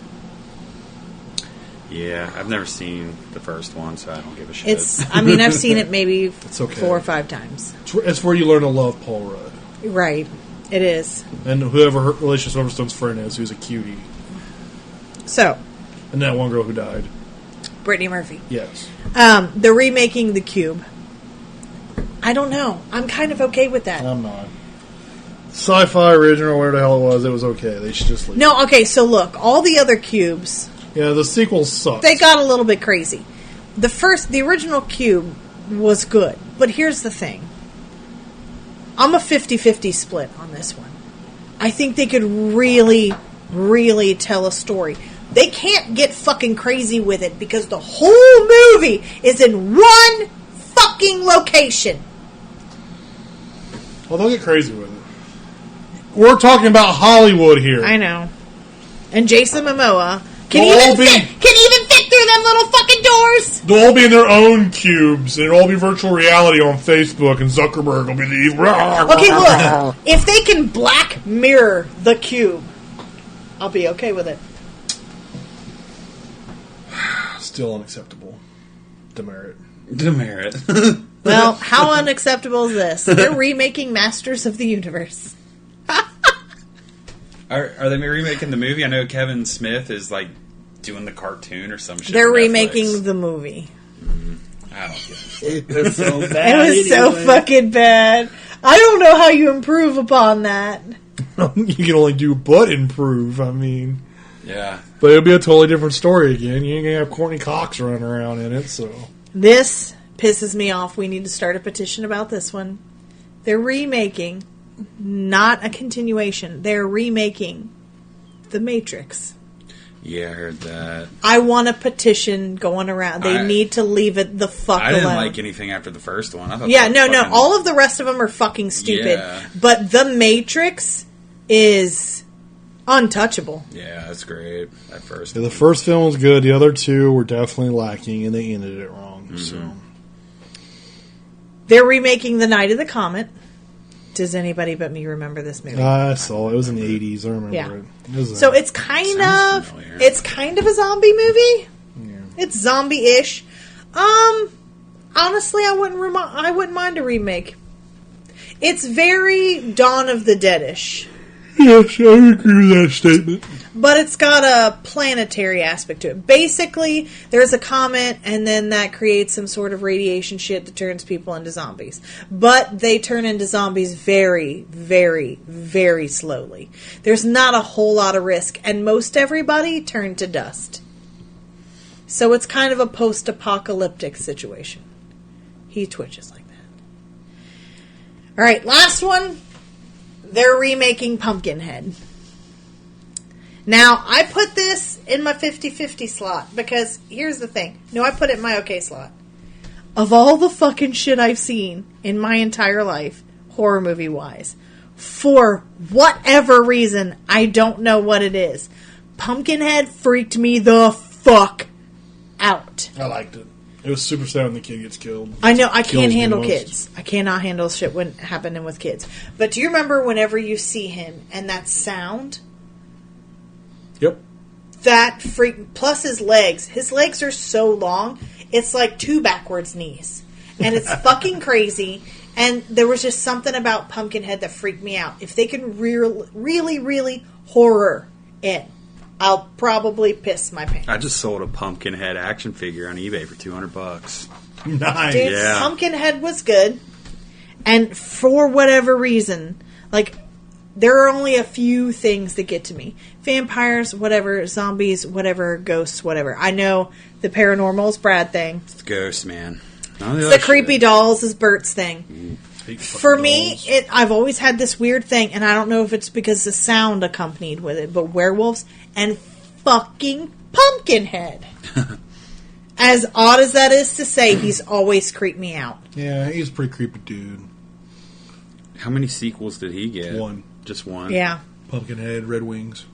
Yeah, I've never seen the first one, so I don't give a shit. I've seen it maybe okay. 4 or 5 times. It's where you learn to love Paul Rudd. Right. It is. And whoever her Alicia Silverstone's friend is, who's a cutie. So. And that one girl who died. Brittany Murphy. Yes. They're remaking The Cube. I don't know. I'm kind of okay with that. I'm not. Sci-Fi original, whatever the hell it was okay. They should just leave. No, okay, so look. All the other Cubes... Yeah, the sequels sucked. They got a little bit crazy. The original Cube was good. But here's the thing. I'm a 50-50 split on this one. I think they could really, really tell a story. They can't get fucking crazy with it because the whole movie is in one fucking location. Well, they'll get crazy with it. We're talking about Hollywood here. I know. And Jason Momoa can They'll even fit through them little fucking doors. They'll all be in their own cubes, and it'll all be virtual reality on Facebook, and Zuckerberg will be the evil. Okay, look. If they can Black Mirror the Cube, I'll be okay with it. Still unacceptable. Demerit. Well, how unacceptable is this? They're remaking Masters of the Universe. Are they remaking the movie? I know Kevin Smith is like doing the cartoon or some shit. They're for remaking Netflix. the movie. I don't get It was so bad. It was so fucking bad. I don't know how you improve upon that. You can only do but improve, I mean. Yeah. But it'll be a totally different story again. You ain't going to have Courtney Cox running around in it, so. This pisses me off. We need to start a petition about this one. They're remaking, not a continuation. They're remaking The Matrix. Yeah, I heard that. I want a petition going around. They need to leave it the fuck I alone. didn't like anything after the first one. I thought Yeah, that was no. fucking- All of the rest of them are fucking stupid. Yeah. But The Matrix is untouchable. Yeah, that's great. That first Yeah, the one. first film was good. The other two were definitely lacking, and they ended it wrong. So They're remaking The Night of the Comet. Does anybody but me remember this movie? I saw it. It was in the 80s. I remember Yeah. it. It was So it's kind Sounds of familiar. it's kind of a zombie movie. Yeah. It's zombie-ish. Honestly, I wouldn't mind a remake. It's very Dawn of the Dead-ish. Yes, I agree with that statement. But it's got a planetary aspect to it. Basically, there's a comet, and then that creates some sort of radiation shit that turns people into zombies. But they turn into zombies very, very, very slowly. There's not a whole lot of risk, and most everybody turn to dust. So it's kind of a post-apocalyptic situation. He twitches like that. All right, last one. They're remaking Pumpkinhead. Now, I put this in my 50-50 slot because here's the thing. No, I put it in my okay slot. Of all the fucking shit I've seen in my entire life, horror movie-wise, for whatever reason, I don't know what it is, Pumpkinhead freaked me the fuck out. I liked it. It was super sad when the kid gets killed. I know, I Kills can't me handle most. kids. I cannot handle shit when happening with kids. But do you remember whenever you see him and that sound? Yep. That freak, plus his legs are so long, it's like 2 backwards knees. And it's fucking crazy. And there was just something about Pumpkinhead that freaked me out. If they can really horror it, I'll probably piss my pants. I just sold a Pumpkinhead action figure on eBay for $200. Nice. Dude, Yeah. Pumpkinhead was good. And for whatever reason, like, there are only a few things that get to me. Vampires, whatever, zombies, whatever, ghosts, whatever. I know the paranormal is Brad thing. It's Ghost, man. The creepy dolls is Bert's thing. For me, I've always had this weird thing, and I don't know if it's because the sound accompanied with it, but werewolves and fucking Pumpkinhead. As odd as that is to say, he's always creeped me out. Yeah, he's a pretty creepy dude. How many sequels did he get? One. Just one? Yeah. Pumpkinhead, Red Wings.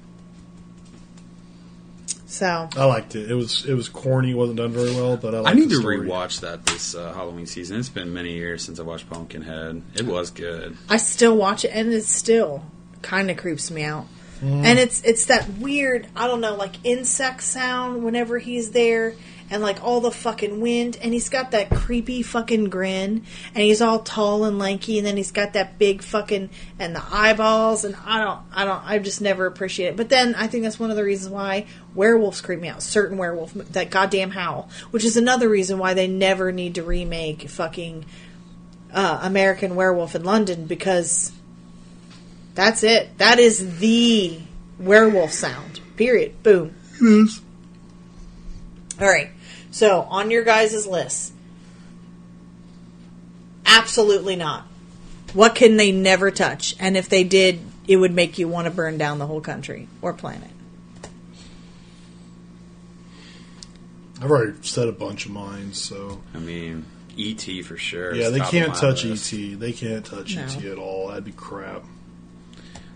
So I liked it. It was corny. It wasn't done very well, but I liked I need the to story. rewatch that this Halloween season. It's been many years since I watched Pumpkinhead. It was good. I still watch it, and it still kind of creeps me out. And it's that weird, I don't know, like insect sound whenever he's there, and like all the fucking wind, and he's got that creepy fucking grin, and he's all tall and lanky, and then he's got that big fucking, and the eyeballs, and I just never appreciate it. But then I think that's one of the reasons why werewolves creep me out. Certain werewolf, that goddamn howl, which is another reason why they never need to remake fucking American Werewolf in London, because that's it. That is the werewolf sound. Period. Boom. It is. All right. So, on your guys' list, absolutely not. What can they never touch? And if they did, it would make you want to burn down the whole country or planet. I've already said a bunch of mine, so... I mean, E.T. for sure. Yeah, is they top can't of my touch list. E.T. They can't touch No. E.T. at all. That'd be crap.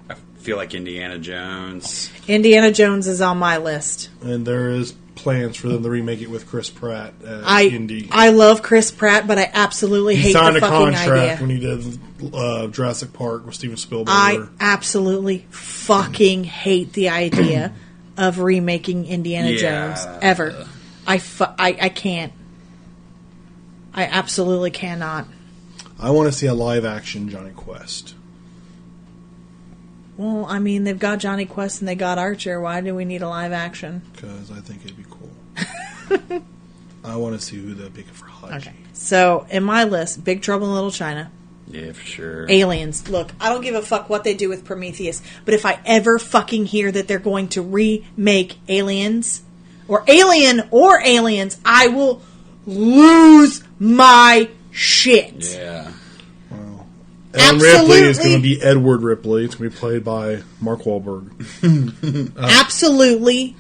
I feel like Indiana Jones. Indiana Jones is on my list. And there is plans for them to remake it with Chris Pratt as Indy. I love Chris Pratt, but I absolutely He hate signed the a fucking contract idea. when he did Jurassic Park with Steven Spielberg. I absolutely fucking hate the idea of remaking Indiana Jones ever. I can't. I absolutely cannot. I want to see a live action Johnny Quest. Well, I mean, they've got Johnny Quest and they got Archer. Why do we need a live action? Because I think it'd be cool. I want to see who they're picking for Haji. Okay. So, in my list, Big Trouble in Little China, Yeah, for sure. Aliens. Look, I don't give a fuck what they do with Prometheus, but if I ever fucking hear that they're going to remake Aliens, or Alien or Aliens, I will lose my shit. Yeah. Ellen Ripley is going to be Edward Ripley. It's going to be played by Mark Wahlberg. Absolutely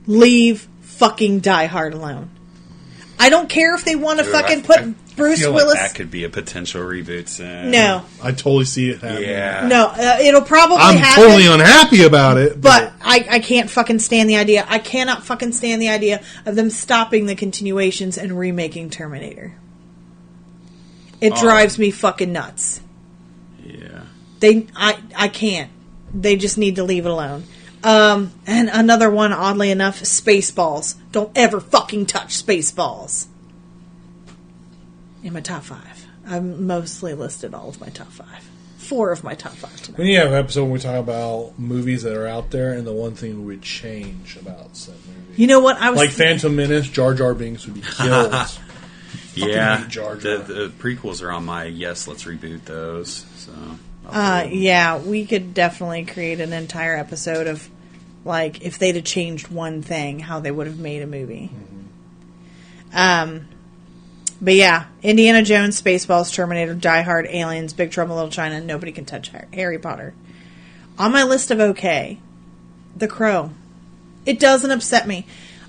leave fucking Die Hard alone. I don't care if they want to fucking put Bruce feel Willis. Like that could be a potential reboot soon. No. I totally see it happening. Yeah. No, it'll probably I'm happen. totally unhappy about it. But I can't fucking stand the idea. I cannot fucking stand the idea of them stopping the continuations and remaking Terminator. It drives me fucking nuts. Yeah. I can't. They just need to leave it alone. And another one, oddly enough, Spaceballs. Don't ever fucking touch Spaceballs. In my top 5. I've mostly listed all of my top 5. 4 of my top 5 tonight. We need to have an episode when we talk about movies that are out there and the one thing we would change about said movie. You know what? I was like Phantom Menace, Jar Jar Binks would be killed. Yeah. hate Jar Jar. The prequels are on my yes, let's reboot those. So. yeah, we could definitely create an entire episode of, like, if they'd have changed one thing, how they would have made a movie. But yeah, Indiana Jones, Spaceballs, Terminator, Die Hard, Aliens, Big Trouble in Little China, nobody can touch Harry Potter. On my list of okay, The Crow. It doesn't upset me.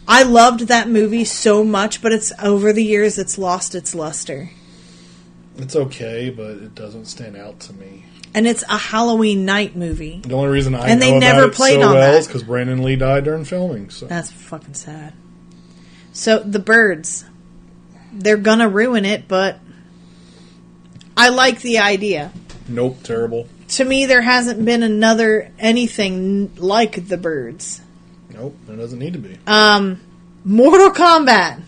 I loved that movie so much, but it's over the years it's lost its luster. It's okay, but it doesn't stand out to me. And it's a Halloween night movie. The only reason I And know they about never it played so on well that. is because Brandon Lee died during filming. So That's fucking sad. So, The Birds. They're gonna ruin it, but I like the idea. nope, terrible. To me, there hasn't been another anything like The Birds. Nope, there doesn't need to be. Mortal Kombat.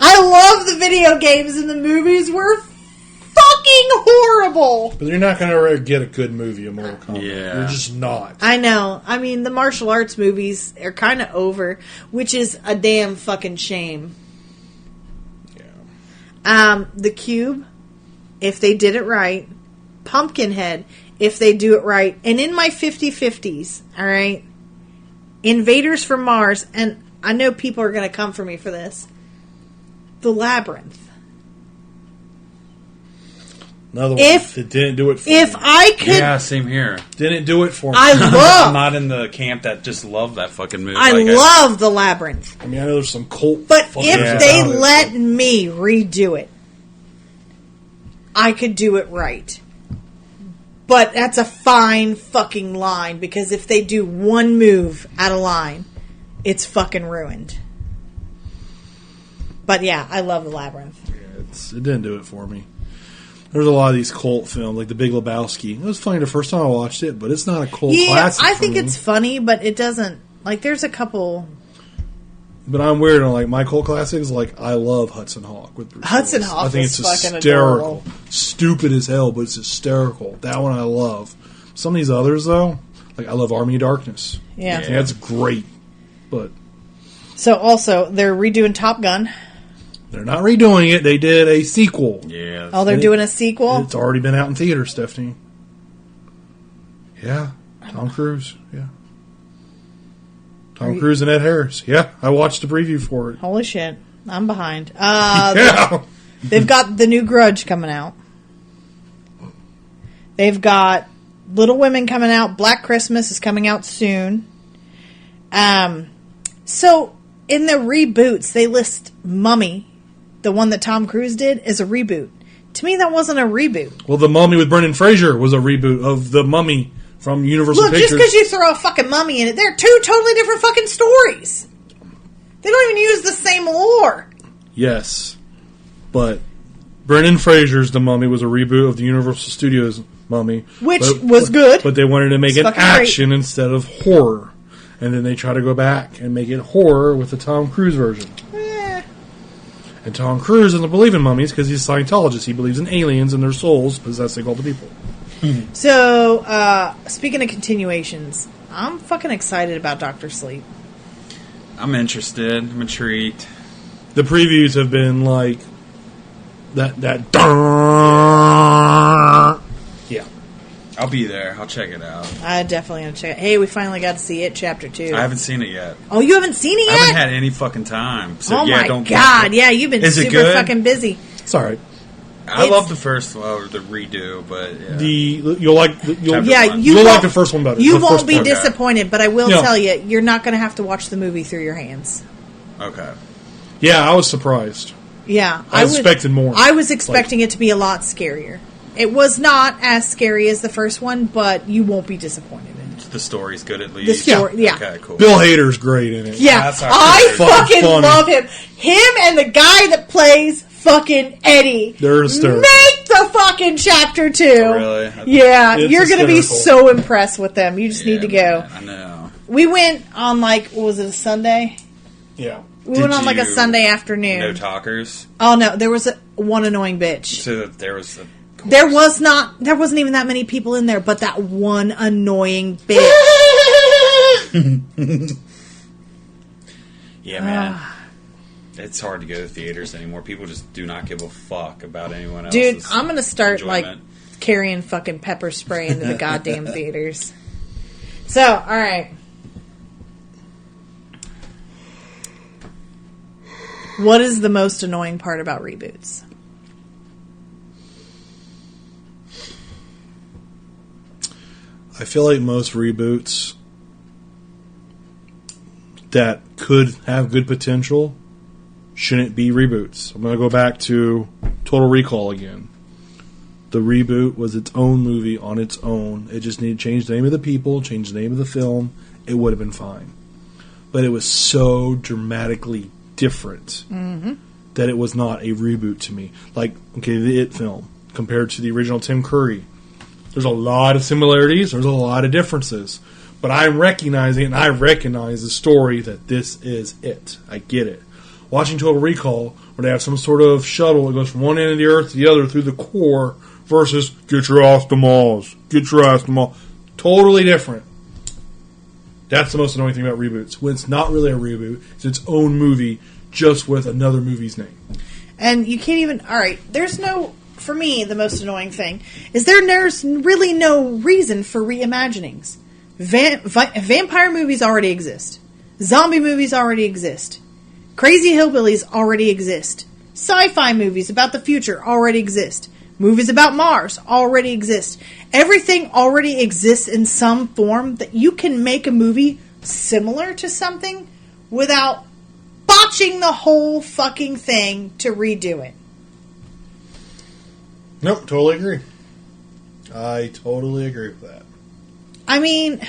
I love the video games, and the movies were fucking horrible. But you're not going to get a good movie of Mortal Kombat. Yeah. You're just not. I know. I mean, the martial arts movies are kind of over, which is a damn fucking shame. Yeah. The Cube, if they did it right. Pumpkinhead, if they do it right. And in my 50-50s, all right, Invaders from Mars, and I know people are going to come for me for this, The Labyrinth. Another one. If- It didn't do it for If me. I could... Yeah, same here. Didn't do it for me. I I'm love... not in the camp that just love that fucking movie. I love The Labyrinth. I mean, I know there's some cult. But fuckers if about they it, let but me redo it, I could do it right. But that's a fine fucking line, because if they do one move out of line, it's fucking ruined. But yeah, I love The Labyrinth. Yeah, it didn't do it for me. There's a lot of these cult films, like The Big Lebowski. It was funny the first time I watched it, but it's not a cult classic. I think it's funny, but it doesn't. Like, there's a couple. But I'm weird on, like, my cult classics. Like, I love Hudson Hawk with Bruce Hudson Willis. Hawk I think is it's fucking hysterical. adorable. Stupid as hell, but it's hysterical. That one I love. Some of these others, though, like, I love Army of Darkness. Yeah. I think that's great. But So, also, they're redoing Top Gun. they're not redoing it. They did a sequel. Yeah. Oh, they're doing a sequel? It's already been out in theaters, Stephanie. Yeah. Tom Cruise. Yeah. Tom Cruise and Ed Harris. Yeah. I watched the preview for it. Holy shit. I'm behind. Yeah. They've got the new Grudge coming out. They've got Little Women coming out. Black Christmas is coming out soon. So, in the reboots, they list Mummy, the one that Tom Cruise did, as a reboot. To me, that wasn't a reboot. Well, The Mummy with Brendan Fraser was a reboot of The Mummy from Universal Look, Pictures. just because you throw a fucking mummy in it, they're two totally different fucking stories. They don't even use the same lore. Yes. But Brendan Fraser's The Mummy was a reboot of the Universal Studios Mummy. Which was good. But they wanted to make It's it fucking action instead of horror. And then they try to go back and make it horror with the Tom Cruise version. And Tom Cruise doesn't believe in mummies because he's a Scientologist. He believes in aliens and their souls possessing all the people. So, speaking of continuations, I'm fucking excited about Dr. Sleep. I'm interested. I'm intrigued. The previews have been like that. Yeah. I'll be there. I'll check it out. I definitely gonna check it. Hey, we finally got to see it, Chapter 2. I haven't seen it yet. Oh, you haven't seen it I yet? haven't had any fucking time. So Oh yeah, my don't god, yeah, you've been Is it super good? fucking busy. It's all right. I love the first one, or the redo, but yeah. You'll like Yeah, one. you you'll like won't- the first one better. You The won't first be part. disappointed, but I will Yeah. tell you, you're not going to have to watch the movie through your hands. Okay. Yeah, I was surprised. Yeah, I expected more. I was expecting it to be a lot scarier. It was not as scary as the first one, but you won't be disappointed in it. The story's good at The least. story, yeah. Okay, cool. Bill Hader's great in it. Yeah, That's our I favorite. fucking Funny. love him. Him and the guy that plays fucking Eddie. They're hysterical. Make the fucking Chapter 2. Really? Yeah, It's you're going to be hysterical. so impressed with them. You just need to go. Man, I know. We went on, like, what was it, a Sunday? Yeah. We went on, like, a you- Sunday afternoon. No talkers. Oh, no, there was one annoying bitch. So that there was a. There wasn't even that many people in there, but that one annoying bitch. Yeah, man. It's hard to go to theaters anymore. People just do not give a fuck about anyone else. Dude, I'm going to start, like, enjoyment. carrying fucking pepper spray into the goddamn theaters. So, alright. What is the most annoying part about reboots? I feel like most reboots that could have good potential shouldn't be reboots. I'm going to go back to Total Recall again. The reboot was its own movie on its own. It just needed to change the name of the people, change the name of the film. It would have been fine. But it was so dramatically different that it was not a reboot to me. Like, okay, the It film compared to the original Tim Curry. There's a lot of similarities. There's a lot of differences. But I'm recognizing it, and I recognize the story that this is it. I get it. Watching Total Recall, where they have some sort of shuttle that goes from one end of the Earth to the other through the core, versus get your ass to Mars. Get your ass to Mars. Totally different. That's the most annoying thing about reboots. When it's not really a reboot, it's its own movie, just with another movie's name. And you can't even... Alright, there's no... For me, the most annoying thing is there's really no reason for reimaginings. Vampire movies already exist. Zombie movies already exist. Crazy hillbillies already exist. Sci-fi movies about the future already exist. Movies about Mars already exist. Everything already exists in some form that you can make a movie similar to something without botching the whole fucking thing to redo it. Nope, totally agree. I totally agree with that. I mean,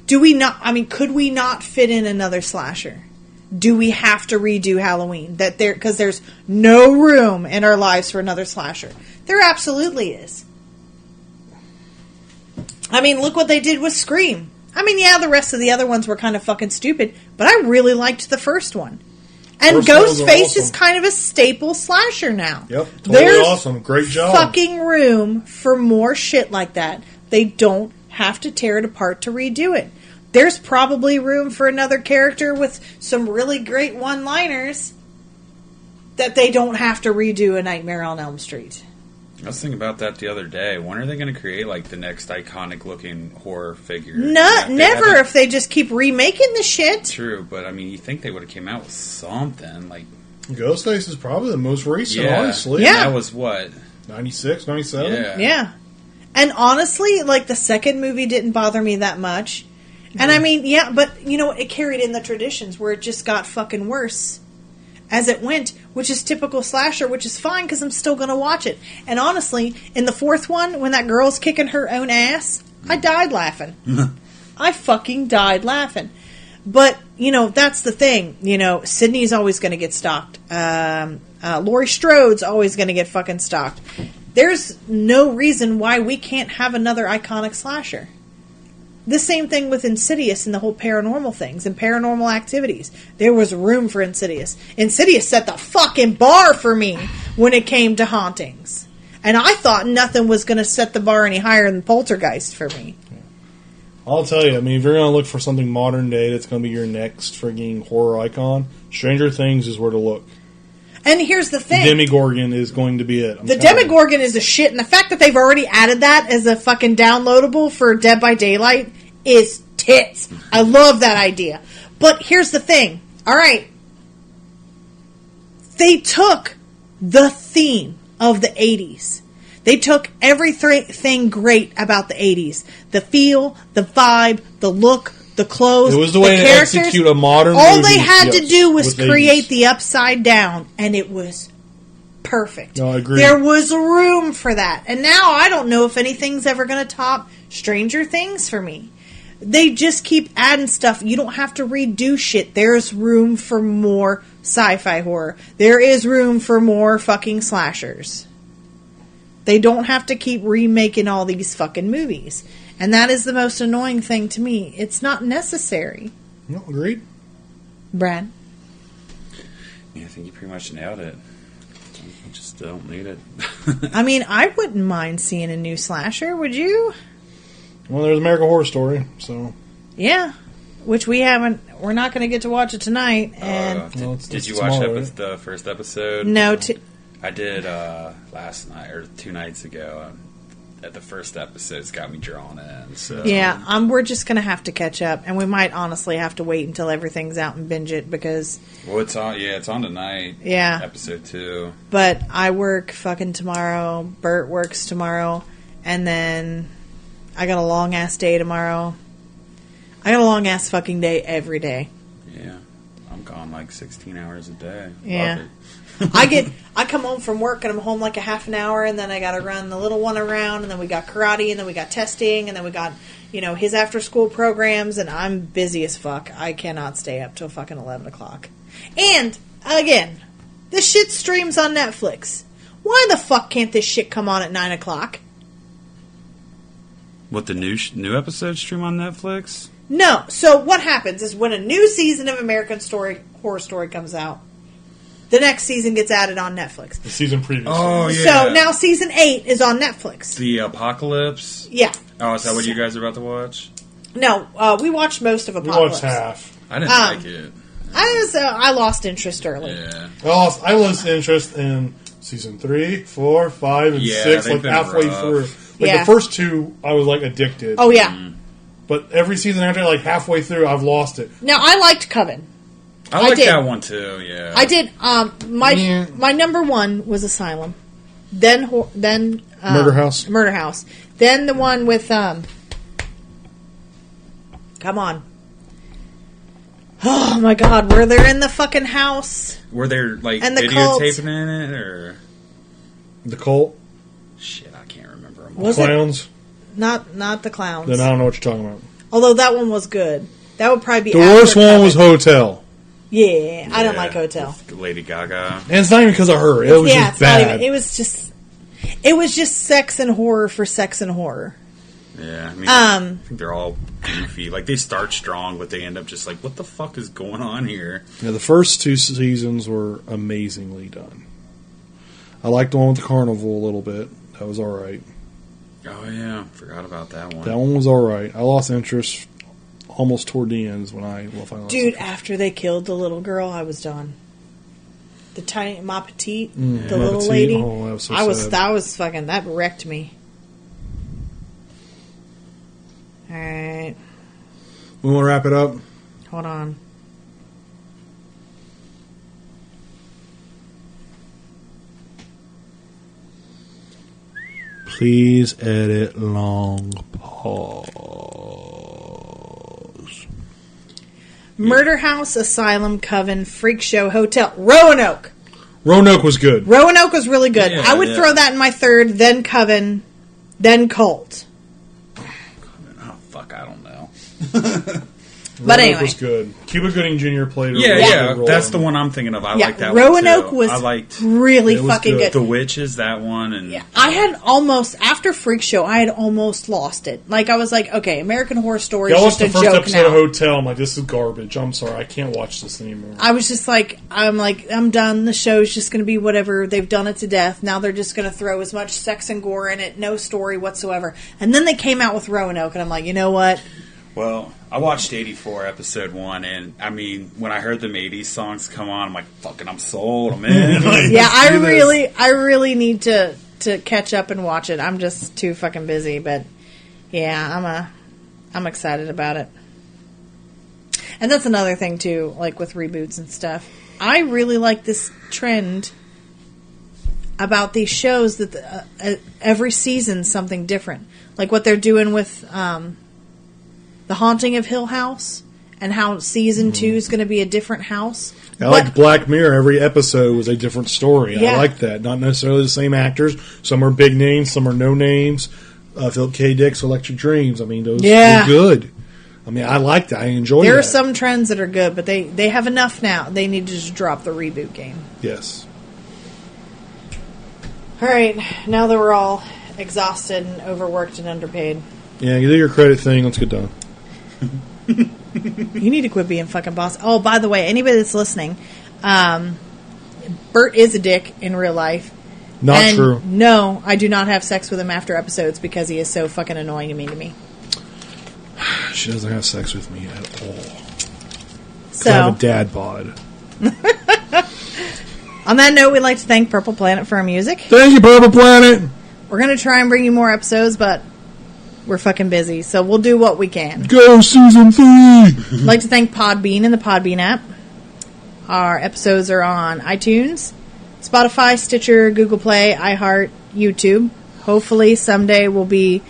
do we not? I mean, could we not fit in another slasher? Do we have to redo Halloween? Because there's no room in our lives for another slasher. There absolutely is. I mean, look what they did with Scream. I mean, yeah, the rest of the other ones were kind of fucking stupid, but I really liked the first one. And Ghostface is kind of a staple slasher now. Yep, totally awesome. Great job. Fucking room for more shit like that. They don't have to tear it apart to redo it. There's probably room for another character with some really great one-liners that they don't have to redo a Nightmare on Elm Street. I was thinking about that the other day. When are they going to create like the next iconic-looking horror figure? Never. If they just keep remaking the shit. True, but I mean, you think they would have came out with something like Ghostface is probably the most recent, honestly. Yeah, that was what 96, 97? Yeah. And honestly, like the second movie didn't bother me that much. And I mean, yeah, but you know, it carried in the traditions where it just got fucking worse as it went, which is typical slasher, which is fine because I'm still going to watch it. And honestly, in the fourth one, when that girl's kicking her own ass, I died laughing. I fucking died laughing. But, you know, that's the thing. You know, Sydney's always going to get stalked. Laurie Strode's always going to get fucking stalked. There's no reason why we can't have another iconic slasher. The same thing with Insidious and the whole paranormal things and paranormal activities. There was room for Insidious. Insidious set the fucking bar for me when it came to hauntings. And I thought nothing was going to set the bar any higher than Poltergeist for me. I'll tell you, I mean, if you're going to look for something modern day that's going to be your next frigging horror icon, Stranger Things is where to look. And here's the thing. Demogorgon is going to be it. The Demogorgon is the shit, and the fact that they've already added that as a fucking downloadable for Dead by Daylight is tits. I love that idea. But here's the thing. All right. They took the theme of the 80s. They took everything great about the 80s. The feel, the vibe, the look, the clothes, it was the way to execute a modern all movie. They had to do was create 80s. the upside down, and it was perfect. No, I agree. There was room for that. And now I don't know if anything's ever going to top Stranger Things for me. They just keep adding stuff. You don't have to redo shit. There's room for more sci-fi horror. There is room for more fucking slashers. They don't have to keep remaking all these fucking movies. And that is the most annoying thing to me. It's not necessary. No, agreed. Brad? Yeah, I think you pretty much nailed it. I just don't need it. I mean, I wouldn't mind seeing a new slasher, would you? Well, there's American Horror Story, so... Yeah. Which we're not going to get to watch it tonight. And did you watch the first episode? No. I did last night, or 2 nights ago. At the first episode's got me drawn in. So. Yeah, we're just going to have to catch up. And we might honestly have to wait until everything's out and binge it because... Well, it's on tonight. Yeah. Episode 2. But I work fucking tomorrow. Bert works tomorrow. And then I got a long-ass day tomorrow. I got a long-ass fucking day every day. Yeah. I'm gone like 16 hours a day. Yeah. Love it. I come home from work and I'm home like a half an hour and then I gotta run the little one around and then we got karate and then we got testing and then we got, you know, his after school programs and I'm busy as fuck. I cannot stay up till fucking 11 o'clock. And, again, this shit streams on Netflix. Why the fuck can't this shit come on at 9 o'clock? What, the new episodes stream on Netflix? No. So what happens is when a new season of American Horror Story comes out, the next season gets added on Netflix. The season previous. Oh, yeah. So now season 8 is on Netflix. The Apocalypse? Yeah. Oh, is that what you guys are about to watch? No, we watched most of Apocalypse. We watched half. I didn't like it. I lost interest early. Yeah. I lost interest in season 3, 4, 5, and 6, like halfway through. Like the first 2, I was like addicted. Oh, yeah. But every season after, like halfway through, I've lost it. Now, I liked Coven. I like that one too, yeah. I did. My number 1 was Asylum. Then Murder House. Murder House. Then the one with come on. Oh my God, were they in the fucking house? Were there like and the videotaping in it or The Cult? Shit, I can't remember. Was it? Clowns? Not the clowns. Then I don't know what you're talking about. Although that one was good. That would probably be The after worst one Coven. was Hotel. Yeah, I don't like Hotel. With Lady Gaga. And it's not even because of her. It was Yeah, just it's not bad. even. It was just sex and horror for sex and horror. Yeah, I mean, I think they're all goofy. Like, they start strong, but they end up just like, what the fuck is going on here? Yeah, the first 2 seasons were amazingly done. I liked the one with the carnival a little bit. That was alright. Oh, yeah. Forgot about that one. That one was alright. I lost interest almost toward the ends when I finally Dude, after they killed the little girl, I was done. The tiny, Ma Petite, the Ma little Petite. lady. Oh, that was so sad. That was fucking, that wrecked me. Alright, We want to wrap it up? hold on. Please edit long pause. Murder House, Asylum, Coven, Freak Show, Hotel, Roanoke. Roanoke was good. Roanoke was really good. Yeah, I would yeah. throw that in my third, then Coven, then Cult. Oh, fuck, I don't know. But Roanoke anyway. was good. Cuba Gooding Jr. played a Yeah, really yeah, good role that's in the it. one I'm thinking of. I Yeah, like that Roanoke one, too. was I liked really It was fucking good. good. The Witches, that one, and Yeah, I had almost, after Freak Show, I had almost lost it. Like, I was like, okay, American Horror Story is Yeah, I watched just the a first joke episode now. of Hotel. I'm like, this is garbage. I'm sorry. I can't watch this anymore. I was just like, I'm done. The show's just going to be whatever. They've done it to death. Now they're just going to throw as much sex and gore in it, no story whatsoever. And then they came out with Roanoke, and I'm like, you know what? Well, I watched 84 episode 1, and I mean, when I heard them 80s songs come on, I'm like, fucking, I'm sold, I'm in. Like, Yeah, let's I do this. really need to catch up and watch it. I'm just too fucking busy, but yeah, I'm excited about it. And that's another thing too, like with reboots and stuff. I really like this trend about these shows that every season something different, like what they're doing with The Haunting of Hill House, and how season 2 is going to be a different house. I like Black Mirror. Every episode was a different story. Yeah. I like that. Not necessarily the same actors. Some are big names. Some are no names. Philip K. Dick's Electric Dreams. I mean, those Yeah. were good. I mean, I like that. I enjoy There that. are some trends that are good, but they have enough now. They need to just drop the reboot game. Yes. All right, now that we're all exhausted and overworked and underpaid, Yeah, you do your credit thing. Let's get done. you need to quit being fucking boss. Oh, by the way, anybody that's listening, Bert is a dick in real life. Not And true. No, I do not have sex with him after episodes because he is so fucking annoying and mean to me. She doesn't have sex with me at all. So, I have a dad bod. on that note, we'd like to thank Purple Planet for our music. Thank you, Purple Planet. We're going to try and bring you more episodes, but we're fucking busy, so we'll do what we can. Go season 3. I'd like to thank Podbean and the Podbean app. Our episodes are on iTunes, Spotify, Stitcher, Google Play, iHeart, YouTube. Hopefully someday we'll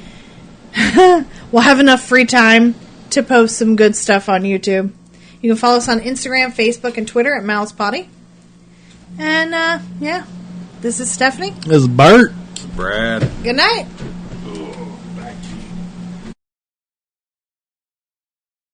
have enough free time to post some good stuff on YouTube. You can follow us on Instagram, Facebook, and Twitter at Mouse Pody. And yeah, this is Stephanie. This is Bert. Brad. Good night.